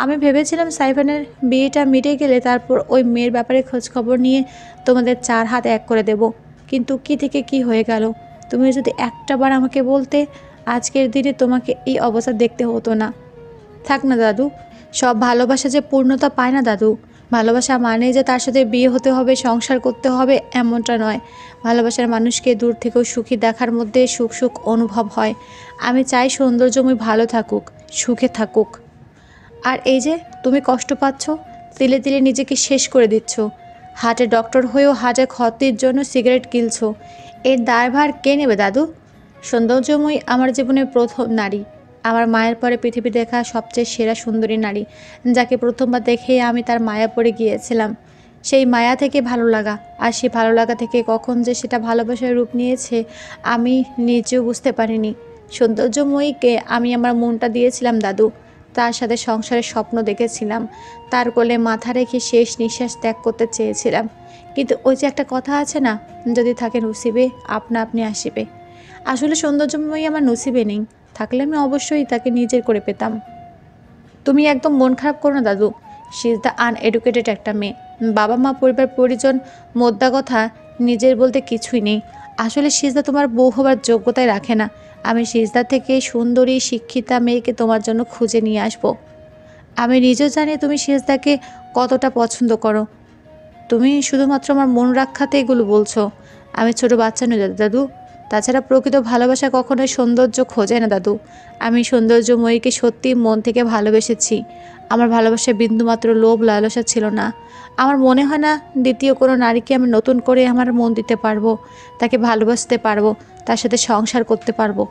S1: আমি ভেবেছিলাম সাইফানের বিয়েটা মিটে গেলে তারপর ওই মেয়ের ব্যাপারে খোঁজখবর নিয়ে তোমাদের চার হাত এক করে দেব। কিন্তু কি থেকে কি হয়ে গেল। তুমি যদি একটাবার আমাকে বলতে, আজকের দিনে তোমাকে এই অবস্থা দেখতে হতো না। থাক না দাদু, সব ভালোবাসা যে পূর্ণতা পায় না দাদু। ভালোবাসা মানে যে তার সাথে বিয়ে হতে হবে, সংসার করতে হবে, এমনটা নয়। ভালোবাসার মানুষকে দূর থেকেও সুখী দেখার মধ্যে সুখ সুখ অনুভব হয়। আমি চাই সৌন্দর্যময় ভালো থাকুক, সুখে থাকুক। আর এই যে তুমি কষ্ট পাচ্ছ, তিলে তিলে নিজেকে শেষ করে দিচ্ছ। হার্টে ডক্টর হয়েও হার্টের ক্ষতির জন্য সিগারেট গিলছ। এর দায়ভার কে নেবে দাদু? সৌন্দর্যময়ী আমার জীবনের প্রথম নারী, আমার মায়ের পরে পৃথিবী দেখা সবচেয়ে সেরা সুন্দরী নারী, যাকে প্রথমবার দেখেই আমি তার মায়া পড়ে গিয়েছিলাম। সেই মায়া থেকে ভালো লাগা, আর সেই ভালো লাগা থেকে কখন যে সেটা ভালোবাসার রূপ নিয়েছে আমি নিজেও বুঝতে পারিনি। সৌন্দর্যময়ীকে আমি আমার মনটা দিয়েছিলাম দাদু। তার সাথে সংসারের স্বপ্ন দেখেছিলাম, তার কোলে মাথা রেখে শেষ নিঃশ্বাস ত্যাগ করতে চেয়েছিলাম। কিন্তু ওই যে একটা কথা আছে না, যদি থাকে নসিবে আপনা আপনি আসিবে। আসলে সৌন্দর্যময়ী আমার নসিবে নেই, থাকলে আমি অবশ্যই তাকে নিজের করে পেতাম। তুমি একদম মন খারাপ করো না দাদু। শি ইজ দ্য আনএডুকেটেড একটা মেয়ে। বাবা মা পরিবার পরিজন মোদ্দা কথা নিজের বলতে কিছুই নেই। আসলে সিজদা তোমার বউ হবার যোগ্যতাই রাখে না। আমি সিজদা থেকে সুন্দরী শিক্ষিতা মেয়েকে তোমার জন্য খুঁজে নিয়ে আসব। আমি নিজেও জানি তুমি সিজদাকে কতটা পছন্দ করো। তুমি শুধুমাত্র আমার মন রক্ষাতে এগুলো বলছো। আমি ছোট বাচ্চা নই দাদু। তাছাড়া প্রকৃত ভালোবাসা কখনোই সৌন্দর্য খোঁজে না দাদু। আমি সৌন্দর্যময়ীকে সত্যি মন থেকে ভালোবেসেছি। আমার ভালোবাসায় বিন্দুমাত্র লোভ লালসা ছিল না। আমার মনে হয় না দ্বিতীয় কোনো নারীকে আমি নতুন করে আমার মন দিতে পারবো, তাকে ভালোবাসতে পারবো, তার সাথে সংসার করতে পারবো।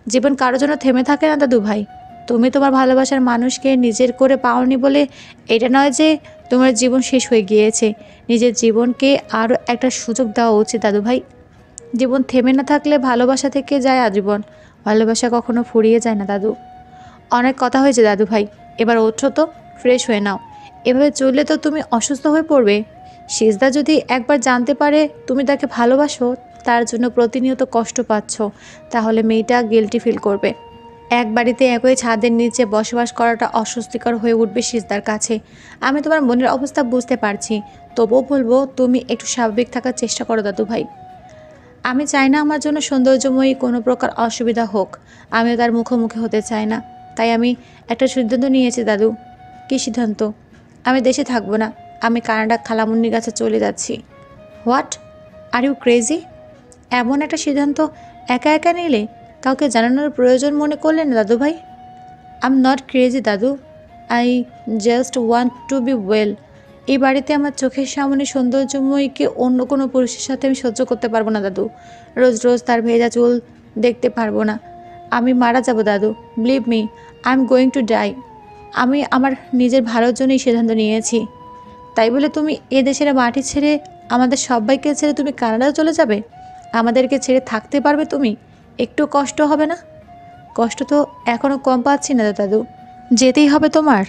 S1: জীবন কারোর জন্য থেমে থাকে না দাদু ভাই। তুমি তোমার ভালোবাসার মানুষকে নিজের করে পাওনি বলে এটা নয় যে তোমার জীবন শেষ হয়ে গিয়েছে। নিজের জীবনকে আরও একটা সুযোগ দেওয়া উচিত দাদু ভাই। জীবন থেমে না থাকলে ভালোবাসা থেকে যায় আজীবন। ভালোবাসা কখনো ফুরিয়ে যায় না দাদু। অনেক কথা হয়েছে দাদু ভাই, এবার ওঠো তো, ফ্রেশ হয়ে নাও। এভাবে চললে তো তুমি অসুস্থ হয়ে পড়বে। সিজদা যদি একবার জানতে পারে তুমি তাকে ভালোবাসো, তার জন্য প্রতিনিয়ত কষ্ট পাচ্ছ, তাহলে মেয়েটা গিল্টি ফিল করবে। এক বাড়িতে একই ছাদের নিচে বসবাস করাটা অস্বস্তিকর হয়ে উঠবে সিজদার কাছে। আমি তোমার মনের অবস্থা বুঝতে পারছি, তবুও বলবো তুমি একটু স্বাভাবিক থাকার চেষ্টা করো দাদু ভাই। আমি চাই না আমার জন্য সৌন্দর্যময়ী কোনো প্রকার অসুবিধা হোক। আমিও তার মুখোমুখি হতে চাই না। তাই আমি একটা সিদ্ধান্ত নিয়েছি দাদু। কী সিদ্ধান্ত? আমি দেশে থাকবো না। আমি কানাডা খালামুন্নির কাছে চলে যাচ্ছি। হোয়াট? Are you crazy? এমন একটা সিদ্ধান্ত একা একা নিলে? কাউকে জানানোর প্রয়োজন মনে করলেন না দাদু ভাই? আই এম নট ক্রেজি দাদু। I just want to B well. এই বাড়িতে আমার চোখের সামনে সৌন্দর্যময়ীকে অন্য কোনো পুরুষের সাথে আমি সহ্য করতে পারবো না দাদু। রোজ রোজ তার ভেজা চুল দেখতে পারবো না। আমি মারা যাব দাদু। Believe me, I am going to die. আমি আমার নিজের ভালোর জন্যই সিদ্ধান্ত নিয়েছি। তাই বলে তুমি এ দেশের মাটি ছেড়ে, আমাদের সবাইকে ছেড়ে তুমি কানাডায় চলে যাবে? আমাদেরকে ছেড়ে থাকতে পারবে তুমি? একটু কষ্ট হবে না? কষ্ট তো এখনও কম পাচ্ছি না দাদু। যেতেই হবে তোমার?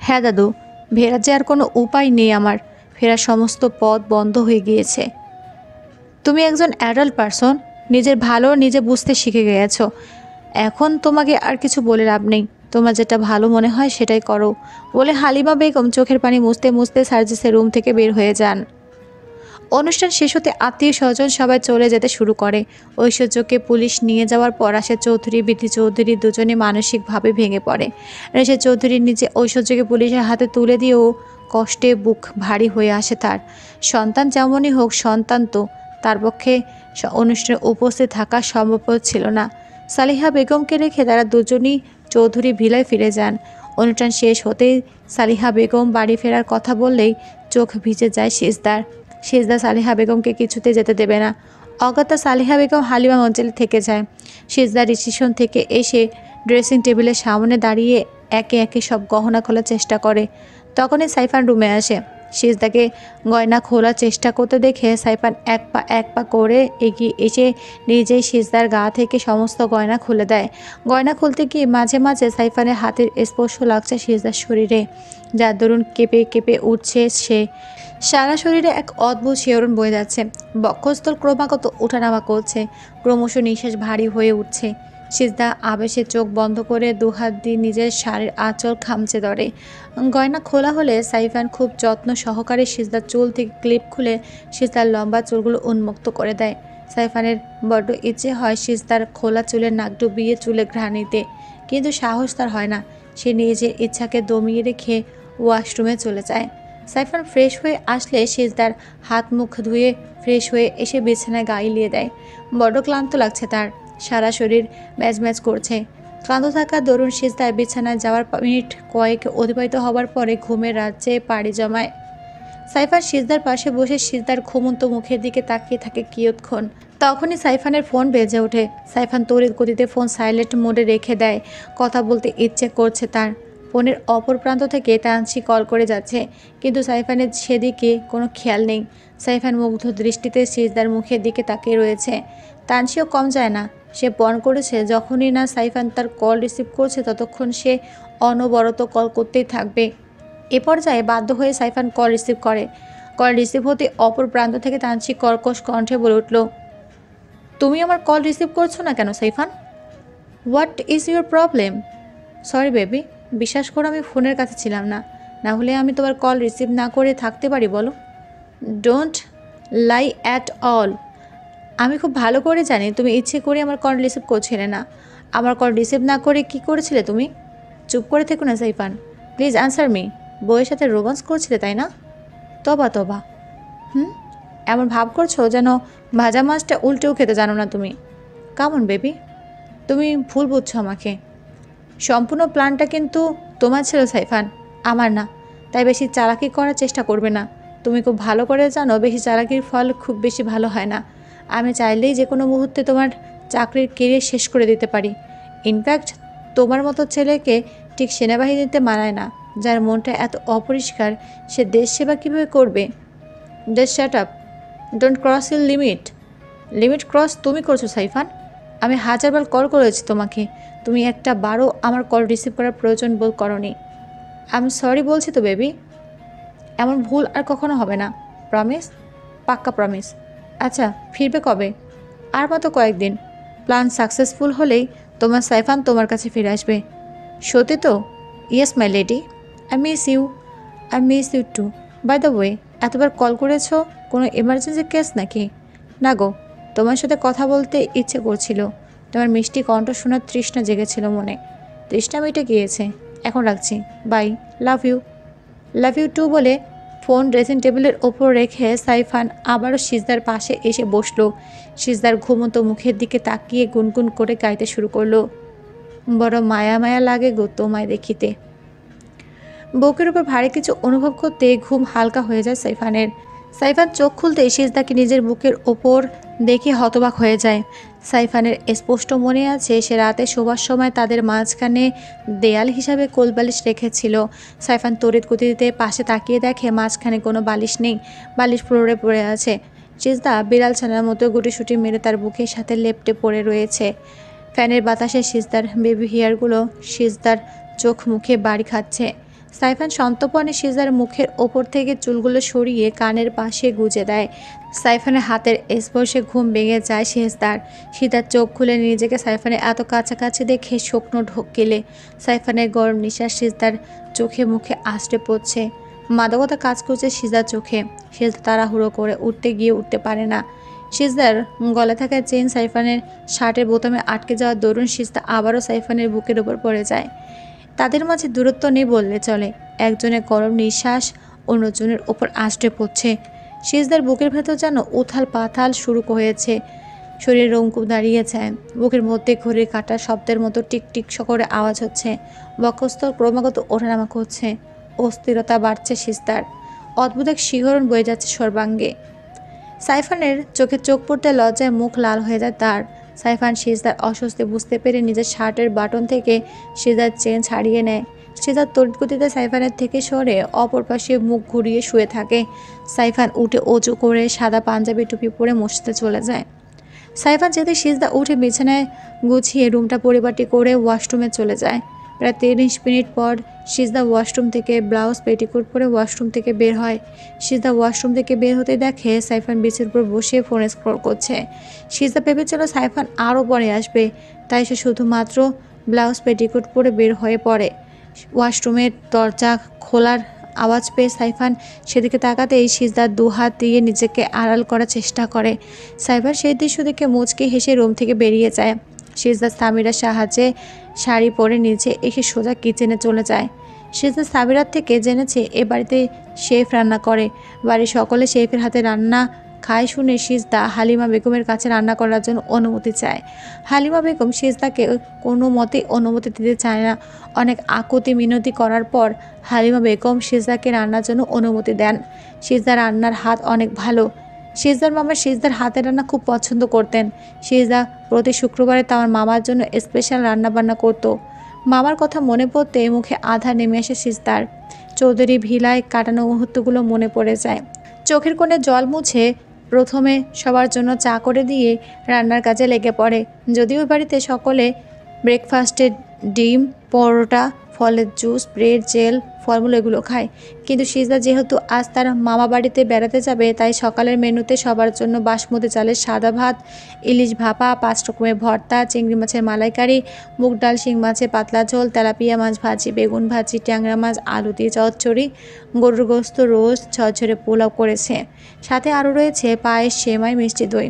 S1: হ্যাঁ দাদু, ফেরার যে আর কোনো উপায় নেই আমার। ফেরার সমস্ত পথ বন্ধ হয়ে গিয়েছে। তুমি একজন অ্যাডাল্ট পারসন, নিজের ভালো নিজে বুঝতে শিখে গিয়েছো। এখন তোমাকে আর কিছু বলে লাভ নেই। তোমার যেটা ভালো মনে হয় সেটাই করো, বলে হালিমা বেগম চোখের পানি মুছতে মুছতে সার্জিসের রুম থেকে বের হয়ে যান। অনুষ্ঠান শেষ হতে আত্মীয় স্বজন সবাই চলে যেতে শুরু করে। ঐশ্বর্যকে পুলিশ নিয়ে যাওয়ার পর রাশেদ চৌধুরী, বিধি চৌধুরী দুজনে মানসিকভাবে ভেঙে পড়ে। রাশেদ চৌধুরী নিজে ঐশ্বর্যকে পুলিশের হাতে তুলে দিয়েও কষ্টে বুক ভারী হয়ে আসে তার। সন্তান যেমনই হোক, সন্তান তো। তার পক্ষে অনুষ্ঠানে উপস্থিত থাকা সম্ভবপর ছিল না। সালিহা বেগমকে রেখে তারা দুজনই চৌধুরী ভিলায় ফিরে যান। অনুষ্ঠান শেষ হতেই সালিহা বেগম বাড়ি ফেরার কথা বললেই চোখ ভিজে যায় সিজদার। সিজদা সালিহা বেগমকে কিছুতে যেতে দেবে না। অগত্যা সালিহা বেগম হালিমা মঞ্জিলে থেকে যায়। সিজদা রিসেপশন থেকে এসে ড্রেসিং টেবিলের সামনে দাঁড়িয়ে একে একে সব গহনা খোলার চেষ্টা করে। তখনই সাইফান রুমে আসে। সিজদাকে গয়না খোলার চেষ্টা করতে দেখে সাইফান এক পা করে এগিয়ে এসে নিজেই সিজদার গা থেকে সমস্ত গয়না খুলে দেয়। গয়না খুলতে গিয়ে মাঝে মাঝে সাইফানের হাতের স্পর্শ লাগছে সিজদার শরীরে, যার দরুন কেঁপে কেঁপে উঠছে সে। সারা শরীরে এক অদ্ভুত শিহরণ বয়ে যাচ্ছে। বক্ষস্থল ক্রমাগত ওঠানামা করছে। ক্রমশ নিঃশ্বাস ভারী হয়ে উঠছে। সিজদা আবেশে চোখ বন্ধ করে দুহাত দিয়ে নিজের শাড়ির আঁচল খামচে ধরে। গয়না খোলা হলে সাইফান খুব যত্ন সহকারে সিজদার চুল থেকে ক্লিপ খুলে সিজদার লম্বা চুলগুলো উন্মুক্ত করে দেয়। সাইফানের বড্ড ইচ্ছে হয় সিজদার খোলা চুলে নাক ডুবিয়ে চুলে ঘ্রাণ নিতে, কিন্তু সাহস তার হয় না। সে নিজের ইচ্ছাকে দমিয়ে রেখে ওয়াশরুমে চলে যায়। সাইফান ফ্রেশ হয়ে আসলে সিজদার হাত মুখ ধুয়ে ফ্রেশ হয়ে এসে বিছানায় গা এলিয়ে দেয়। বড্ড ক্লান্ত লাগছে তার। সারা শরীর ম্যাজ করছে। ক্লান্ত থাকার দরুন সিজদার বিছানায় যাওয়ার মিনিট কয়েক অতিবাহিত হবার পরে ঘুমের রাজ্যে পাড়ি জমায়। সাইফান সিজদার পাশে বসে সিজদার ঘুমন্ত মুখের দিকে তাকিয়ে থাকে কিয়ৎক্ষণ। তখনই সাইফানের ফোন বেজে ওঠে। সাইফান তড়িৎ গতিতে ফোন সাইলেন্ট মোডে রেখে দেয়। কথা বলতে ইচ্ছে করছে তার। ফোনের অপর প্রান্ত থেকে তানসি কল করে যাচ্ছে, কিন্তু সাইফানের সেদিকে কোনো খেয়াল নেই। সাইফান মুগ্ধ দৃষ্টিতে সিজদার মুখের দিকে তাকিয়ে রয়েছে। তানসিও কম যায় না। সে পণ করেছে যখনই না সাইফান তার কল রিসিভ করছে ততক্ষণ সে অনবরত কল করতেই থাকবে। এ পর্যায়ে বাধ্য হয়ে সাইফান কল রিসিভ করে। কল রিসিভ হতে অপর প্রান্ত থেকে তানসি কর্কশ কণ্ঠে বলে উঠল, তুমি আমার কল রিসিভ করছো না কেন Saifan? What is your problem? Sorry baby, বিশ্বাস করো আমি ফোনের কাছে ছিলাম না। না হলে আমি তোমার কল রিসিভ না করে থাকতে পারি বলো? Don't lie at all. আমি খুব ভালো করে জানি তুমি ইচ্ছে করে আমার কল রিসিভ করছিলে না। আমার কল রিসিভ না করে কি করেছিলে তুমি? চুপ করে থেকো না সাইফান, প্লিজ অ্যান্সার মি। বউয়ের সাথে রোমান্স করছিলে তাই না? তবা তবা। এমন ভাব করছো যেন ভাজা মাছটা উল্টেও খেতে জানো না তুমি। কেমন বেবি, তুমি ভুল বুঝছো আমাকে। সম্পূর্ণ প্ল্যানটা কিন্তু তোমার ছিল সাইফান, আমার না। তাই বেশি চালাকি করার চেষ্টা করবে না। তুমি খুব ভালো করে জানো বেশি চালাকির ফল খুব বেশি ভালো হয় না। আমি চাইলেই যে কোনো মুহূর্তে তোমার চাকরির কেরিয়ার শেষ করে দিতে পারি। ইনফ্যাক্ট তোমার মতো ছেলেকে ঠিক সেনাবাহিনীতে মানায় না। যার মনটা এত অপরিষ্কার সে দেশ সেবা কীভাবে করবে? Just shut up, don't cross your limit. Limit cross তুমি করছো সাইফান। আমি হাজারবার কল করেছি তোমাকে, তুমি একটা বারও আমার কল রিসিভ করার প্রয়োজন বোধ করনি। আমি সরি বলছি তো বেবি, এমন ভুল আর কখনো হবে না। প্রমিস? পাক্কা প্রমিস। আচ্ছা, ফিরবে কবে? আর মাত্র কয়েকদিন। প্ল্যান সাকসেসফুল হলেই তোমার সাইফান তোমার কাছে ফিরে আসবে। সত্যি তো? Yes my lady, I miss you. I miss you too. By the way, এতবার কল করেছো, কোনো এমার্জেন্সি কেস নাকি? না গো, তোমার সাথে কথা বলতে ইচ্ছে করছিল। তোমার মিষ্টি কণ্ঠ শোনার তৃষ্ণা জেগেছিল মনে। তৃষ্ণা মিটে গিয়েছে। এখন রাখছি। Bye. Love you. Love you too বলে ফোন ড্রেসিং টেবিলের ওপর রেখে সাইফান আবারও সিজদার পাশে এসে বসলো। সিজদার ঘুমন্ত মুখের দিকে তাকিয়ে গুনগুন করে গাইতে শুরু করলো। বড় মায়া মায়া লাগে গো তোমায় দেখিতে। বুকের উপর ভারী কিছু অনুভব করতে ঘুম হালকা হয়ে যায় সাইফানের। সাইফান চোখ খুলতেই সিজদাকে নিজের বুকের ওপর দেখে হতবাক হয়ে যায়। সাইফানের স্পষ্ট মনে আছে সে রাতে শোবার সময় তাদের মাঝখানে দেয়াল হিসাবে কোলবালিশ রেখেছিল। সাইফান তড়িৎ গতিতে পাশে তাকিয়ে দেখে মাঝখানে কোনো বালিশ নেই, বালিশ ফ্লোরে পড়ে আছে। সিজদা বিড়াল ছানার মতো গুটিসুটি মেরে তার বুকের সাথে লেপ্টে পড়ে রয়েছে। ফ্যানের বাতাসে সিজদার বেবি হেয়ারগুলো সিজদার চোখ মুখে বাড়ি খাচ্ছে। সাইফান সন্তর্পণে সিজদার মুখের ওপর থেকে চুলগুলো সরিয়ে কানের পাশে গুজে দেয়। সাইফানের হাতের স্পর্শে ঘুম ভেঙে যায় সিজদার চোখ খুলে নিজেকে সাইফানের এত কাছাকাছি দেখে শুকনো ঢোকিলে সাইফানের গরম নিঃশ্বাস সিজদার চোখে মুখে আশ্রে পড়ছে। মাদকতা কাজ করছে সিজদার চোখে। সিজদা তাড়াহুড়ো করে উঠতে গিয়ে উঠতে পারে না। সিজদার গলা থাকা চেইন সাইফানের শার্টের বোতামে আটকে যাওয়ার দরুন সিজদা আবারও সাইফানের বুকের উপর পড়ে যায়। তাদের মাঝে দূরত্ব নেই বললে চলে। একজনের গরম নিঃশ্বাস অন্যজনের ওপর আষ্টে পড়ছে। সিজদার বুকের ভেতর যেন উথাল পাথাল শুরু হয়েছে। শরীরে রোমকূপ দাঁড়িয়ে যায়। বুকের মধ্যে ঘড়ির কাঁটার শব্দের মতো টিকটিক করে আওয়াজ হচ্ছে। বক্ষস্থল ক্রমাগত ওঠানামা করছে। অস্থিরতা বাড়ছে সিজদার। অদ্ভুত এক শিহরণ বয়ে যাচ্ছে সর্বাঙ্গে। সাইফানের চোখে চোখ পড়তে লজ্জায় মুখ লাল হয়ে যায় তার। সাইফান সিজদার অস্বস্তি বুঝতে পেরে নিজের শার্টের বাটন থেকে সিজদার চেন ছাড়িয়ে নেয়। সিজদার তড়িৎগতিতে সাইফানের থেকে সরে অপর পাশে মুখ ঘুরিয়ে শুয়ে থাকে। সাইফান উঠে অজু করে সাদা পাঞ্জাবি টুপি পরে মসজিদে চলে যায়। সাইফান যেতে সিজদা উঠে বিছানায় গুছিয়ে রুমটা পরিপাটি করে ওয়াশরুমে চলে যায়। প্রায় 30 মিনিট পর সিজদা ওয়াশরুম থেকে ব্লাউজ পেটিকোট পরে ওয়াশরুম থেকে বের হয়। সিজদা ওয়াশরুম থেকে বের হতে দেখে সাইফান বিছের উপর বসে ফোনে স্ক্রল করছে। সিজদা ভেবেছিল সাইফান আরও পরে আসবে, তাই সে শুধুমাত্র ব্লাউজ পেটিকোট পরে বের হয়ে পড়ে। ওয়াশরুমের দরজা খোলার আওয়াজ পেয়ে সাইফান সেদিকে তাকাতেই সিজদার দুহাত দিয়ে নিজেকে আড়াল করার চেষ্টা করে। সাইফান সেই দৃশ্য দেখে মুচকে হেসে রুম থেকে বেরিয়ে যায়। সিজদা সামিরার সাহায্যে শাড়ি পরে নিচে এসে সোজা কিচেনে চলে যায়। সিজদা সামিরার থেকে জেনেছে এ বাড়িতে শেফ রান্না করে। বাড়ির সকলে শেফের হাতে রান্না খায় শুনে সিজদা হালিমা বেগমের কাছে রান্না করার জন্য অনুমতি চায়। হালিমা বেগম সিজদাকে কোনো মতেই অনুমতি দিতে চায় না। অনেক আকুতি মিনতি করার পর হালিমা বেগম সিজদাকে রান্নার জন্য অনুমতি দেন। সিজদা রান্নার হাত অনেক ভালো। সিজদার মামা সিজদার হাতের রান্না খুব পছন্দ করতেন। সিজদা প্রতি শুক্রবারে তার মামার জন্য স্পেশাল রান্না বান্না করত। মামার কথা মনে পড়তে মুখে আধা নেমে আসে সিজদার। চৌধুরী ভিলায় কাটানো মুহূর্তগুলো মনে পড়ে যায়। চোখের কোণে জল মুছে প্রথমে সবার জন্য চা করে দিয়ে রান্নার কাজে লেগে পড়ে। যদিও বাড়িতে সকলে ব্রেকফাস্টে ডিম, পরোটা, ফলের জুস, ব্রেড, জেল, ফলমূল এগুলো খায়, কিন্তু সিজদা যেহেতু আজ তার মামা বাড়িতে বেড়াতে যাবে তাই সকালের মেনুতে সবার জন্য বাসমতি চালের সাদা ভাত, ইলিশ ভাপা, 5 রকমের ভর্তা, চিংড়ি মাছের মালাইকারি, মুগ ডাল, শিং মাছের পাতলা ঝোল, তেলাপিয়া মাছ ভাজি, বেগুন ভাজি, ট্যাংরা মাছ, আলু দিয়ে চচ্চড়ি, গরুর গোস্ত, রোস্ট, ঝরঝরে পোলাও করেছে। সাথে আরও রয়েছে পায়েস, সেমাই, মিষ্টি দই।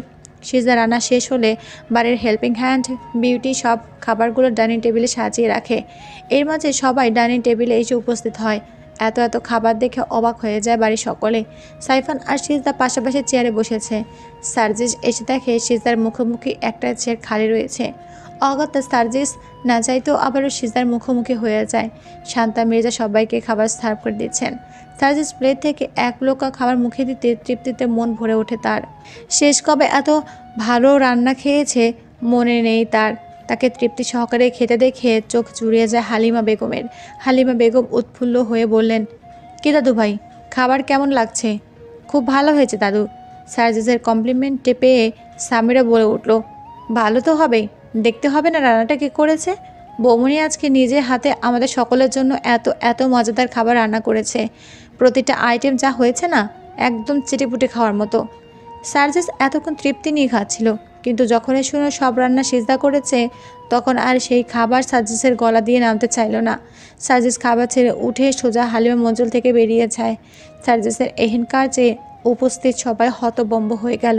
S1: সিজদা রান্না শেষ হলে বাড়ির হেল্পিং হ্যান্ড বিউটি সব খাবারগুলো ডাইনিং টেবিলে সাজিয়ে রাখে। এর মাঝে সবাই ডাইনিং টেবিলে এসে উপস্থিত হয়। এত এত খাবার দেখে অবাক হয়ে যায় বাড়ির সকলে। সাইফান আর সিজদা পাশাপাশি চেয়ারে বসেছে। সার্জিস এসে দেখে সিজদার মুখোমুখি একটা চেয়ার খালি রয়েছে। অগত্যা সার্জিস না চাইতেও আবারও সিজদার মুখোমুখি হয়ে যায়। শান্তা মির্জা সবাইকে খাবার সার্ভ করে দিচ্ছেন। সার্জিস প্লেট থেকে এক লোকা খাবার মুখে দিতে তৃপ্তিতে মন ভরে ওঠে তার। শেষ কবে এত ভালো রান্না খেয়েছে মনে নেই তার। তাকে তৃপ্তি সহকারে খেতে দেখে চোখ জুড়িয়ে যায় হালিমা বেগমের। হালিমা বেগম উৎফুল্ল হয়ে বললেন, কি দাদু ভাই, খাবার কেমন লাগছে? খুব ভালো হয়েছে দাদু। সার্জিসের কমপ্লিমেন্টে পেয়ে সামিরা বলে উঠল, ভালো তো হবেই, দেখতে হবে না রান্নাটা কে করেছে। বৌমনি আজকে নিজে হাতে আমাদের সকলের জন্য এত এত মজাদার খাবার রান্না করেছে। প্রতিটা আইটেম যা হয়েছে না, একদম চেটেপুটে খাওয়ার মতো। সার্জিস এতক্ষণ তৃপ্তি নিয়ে খাচ্ছিল, কিন্তু যখনই শুনে সব রান্না সিজদা করেছে তখন আর সেই খাবার সার্জিসের গলা দিয়ে নামতে চাইল না। সার্জিস খাবার ছেড়ে উঠে সোজা হালিমা মঞ্জুল থেকে বেরিয়ে যায়। সার্জিসের এহেন কাজে উপস্থিত সবাই হতবম্ব হয়ে গেল।